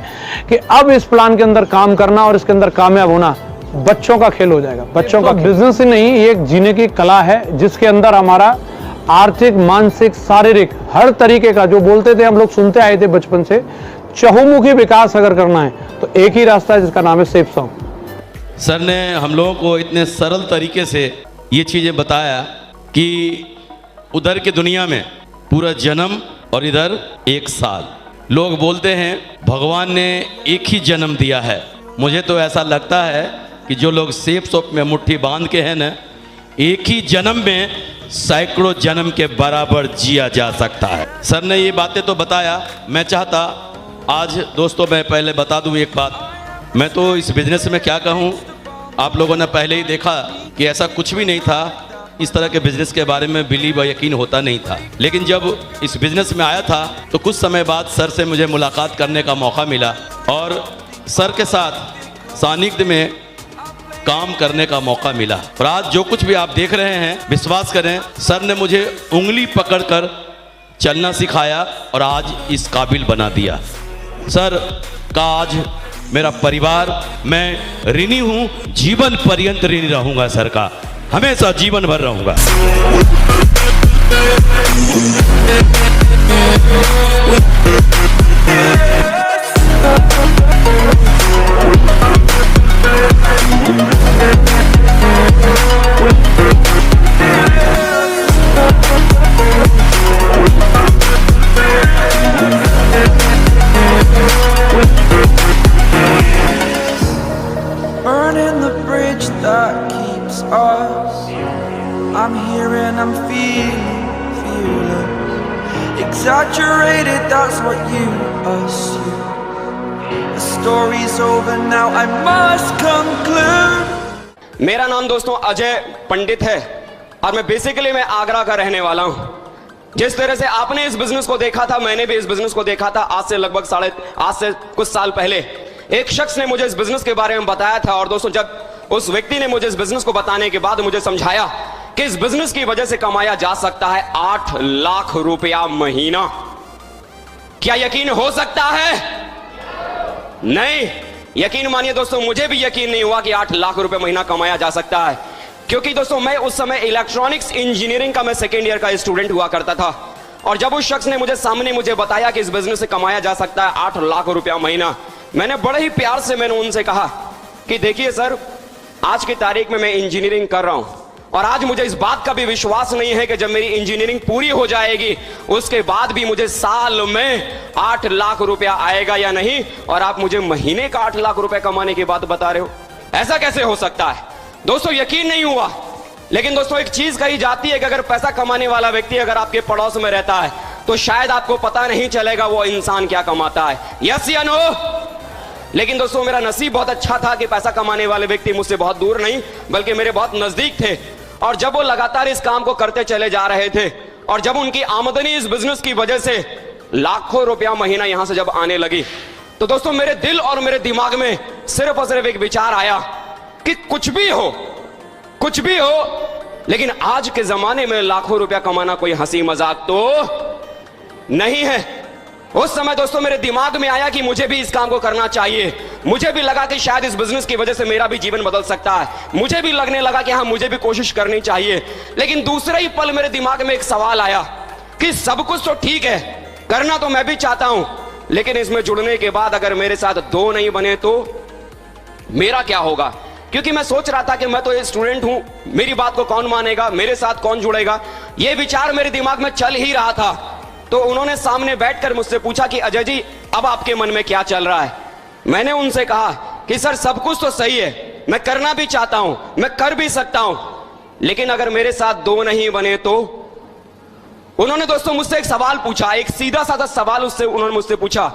S7: कि अब इस प्लान के अंदर काम करना और इसके अंदर कामयाब होना बच्चों का खेल हो जाएगा। बच्चों का बिजनेस ही नहीं, ये एक जीने की कला है, जिसके अंदर हमारा आर्थिक, मानसिक, शारीरिक हर तरीके का, जो बोलते थे हम लोग सुनते आए थे बचपन से, चहुमुखी विकास अगर करना है तो एक ही रास्ता है, जिसका नाम है सेफसॉफ्ट।
S8: सर ने हम लोगों को इतने सरल तरीके से ये चीज़ें बताया कि उधर की दुनिया में पूरा जन्म और इधर 1 साल। लोग बोलते हैं भगवान ने एक ही जन्म दिया है। मुझे तो ऐसा लगता है कि जो लोग सेफसॉफ्ट में मुट्ठी बांध के हैं ना, एक ही जन्म में सैकड़ों जन्म के बराबर जिया जा सकता है। सर ने ये बातें तो बताया, मैं चाहता आज दोस्तों मैं पहले बता दूं एक बात, मैं तो इस बिजनेस में क्या कहूं, आप लोगों ने पहले ही देखा कि ऐसा कुछ भी नहीं था, इस तरह के बिजनेस के बारे में बिलीव यकीन होता नहीं था। लेकिन जब इस बिजनेस में आया था तो कुछ समय बाद सर से मुझे मुलाकात करने का मौका मिला और सर के साथ सानिध्य में काम करने का मौका मिला। और आज जो कुछ भी आप देख रहे हैं, विश्वास करें, सर ने मुझे उंगली पकड़कर चलना सिखाया और आज इस काबिल बना दिया। सर का आज मेरा परिवार, मैं ऋणी हूं, जीवन पर्यंत ऋणी रहूंगा सर का, हमेशा जीवन भर रहूंगा।
S9: Burning the bridge that keeps us. I'm here and I'm feeling fearless. Exaggerated, that's what you assume. The story's over now, I must conclude.
S10: मेरा नाम दोस्तों अजय पंडित है और मैं बेसिकली आगरा का रहने वाला हूं। जिस तरह से आपने इस बिजनेस को देखा था, मैंने भी इस बिजनेस को देखा था। आज से कुछ साल पहले एक शख्स ने मुझे इस बिजनेस के बारे में बताया था, और दोस्तों जब उस व्यक्ति ने मुझे इस बिजनेस को बताने के बाद मुझे समझाया कि इस बिजनेस की वजह से कमाया जा सकता है 8 लाख रुपया महीना। क्या यकीन हो सकता है? नहीं, यकीन मानिए दोस्तों, मुझे भी यकीन नहीं हुआ कि 8 लाख रुपए महीना कमाया जा सकता है, क्योंकि दोस्तों मैं उस समय इलेक्ट्रॉनिक्स इंजीनियरिंग का मैं सेकेंड ईयर का स्टूडेंट हुआ करता था। और जब उस शख्स ने मुझे बताया कि इस बिजनेस से कमाया जा सकता है 8 लाख रुपया महीना, मैंने बड़े ही प्यार से मैंने उनसे कहा कि देखिए सर, आज की तारीख में मैं इंजीनियरिंग कर रहा हूं और आज मुझे इस बात का भी विश्वास नहीं है कि जब मेरी इंजीनियरिंग पूरी हो जाएगी उसके बाद भी मुझे साल में 8 लाख रुपया आएगा या नहीं, और आप मुझे महीने का 8 लाख रुपया कमाने की बात बता रहे हो। ऐसा कैसे हो सकता है? दोस्तों यकीन नहीं हुआ। लेकिन दोस्तों एक चीज कही जाती है कि अगर पैसा कमाने वाला व्यक्ति अगर आपके पड़ोस में रहता है तो शायद आपको पता नहीं चलेगा वो इंसान क्या कमाता है। यस या नो? लेकिन दोस्तों मेरा नसीब बहुत अच्छा था कि पैसा कमाने वाले व्यक्ति मुझसे बहुत दूर नहीं बल्कि मेरे बहुत नजदीक थे, और जब वो लगातार इस काम को करते चले जा रहे थे और जब उनकी आमदनी इस बिजनेस की वजह से लाखों रुपया महीना यहां से जब आने लगी, तो दोस्तों मेरे दिल और मेरे दिमाग में सिर्फ और सिर्फ एक विचार आया कि कुछ भी हो, लेकिन आज के जमाने में लाखों रुपया कमाना कोई हंसी मजाक तो नहीं है। उस समय दोस्तों मेरे दिमाग में आया कि मुझे भी इस काम को करना चाहिए। मुझे भी लगा कि शायद इस बिजनेस की वजह से मेरा भी जीवन बदल सकता है। मुझे भी लगने लगा कि हाँ, मुझे भी कोशिश करनी चाहिए। लेकिन दूसरे ही पल मेरे दिमाग में एक सवाल आया कि सब कुछ तो ठीक है, करना तो मैं भी चाहता हूं, लेकिन इसमें जुड़ने के बाद अगर मेरे साथ दो नहीं बने तो मेरा क्या होगा? क्योंकि मैं सोच रहा था कि मैं तो एक स्टूडेंट हूं, मेरी बात को कौन मानेगा, मेरे साथ कौन जुड़ेगा, यह विचार मेरे दिमाग में चल ही रहा था। तो उन्होंने सामने बैठकर मुझसे पूछा कि अजय जी, अब आपके मन में क्या चल रहा है? मैंने उनसे कहा कि सर सब कुछ तो सही है, मैं करना भी चाहता हूं, मैं कर भी सकता हूं, लेकिन अगर मेरे साथ दो नहीं बने तो? उन्होंने दोस्तों मुझसे एक सवाल पूछा, एक सीधा साधा सवाल उन्होंने मुझसे पूछा।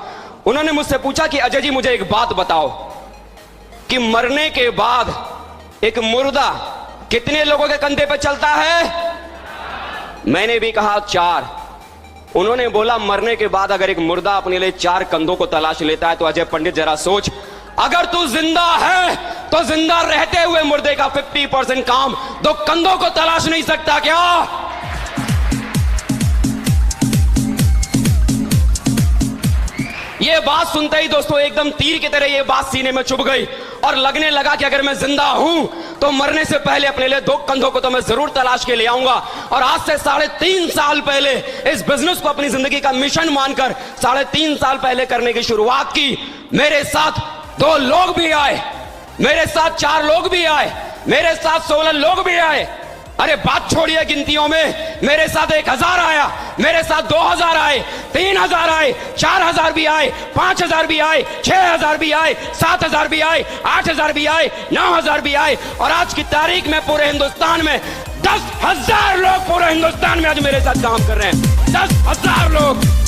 S10: उन्होंने मुझसे पूछा कि अजय जी मुझे एक बात बताओ कि मरने के बाद एक मुर्दा कितने लोगों के कंधे पर चलता है? मैंने भी कहा 4। उन्होंने बोला मरने के बाद अगर एक मुर्दा अपने लिए 4 कंधों को तलाश लेता है तो अजय पंडित जरा सोच, अगर तू जिंदा है तो जिंदा रहते हुए मुर्दे का 50% काम 2 कंधों को तलाश नहीं सकता क्या? ये बात सुनते ही दोस्तों एकदम तीर की तरह ये बात सीने में चुभ गई और लगने लगा कि अगर मैं जिंदा हूं तो मरने से पहले अपने लिए 2 कंधों को तो मैं जरूर तलाश के ले आऊंगा। और आज से 3.5 साल पहले इस बिजनेस को अपनी जिंदगी का मिशन मानकर 3.5 साल पहले करने की शुरुआत की। मेरे साथ 2 लोग भी आए, मेरे साथ 4 लोग भी आए, मेरे साथ 16 लोग भी आए। अरे बात छोड़िए गिनतियों में, मेरे साथ 1000 आया, मेरे साथ 2000 आए, 3000 आए, 4000 भी आए, 5000 भी आए, 6000 भी आए, 7000 भी आए, 8000 भी आए, 9000 भी आए। और आज की तारीख में पूरे हिंदुस्तान में 10,000 लोग पूरे हिंदुस्तान में आज मेरे साथ काम कर रहे हैं। 10,000 लोग।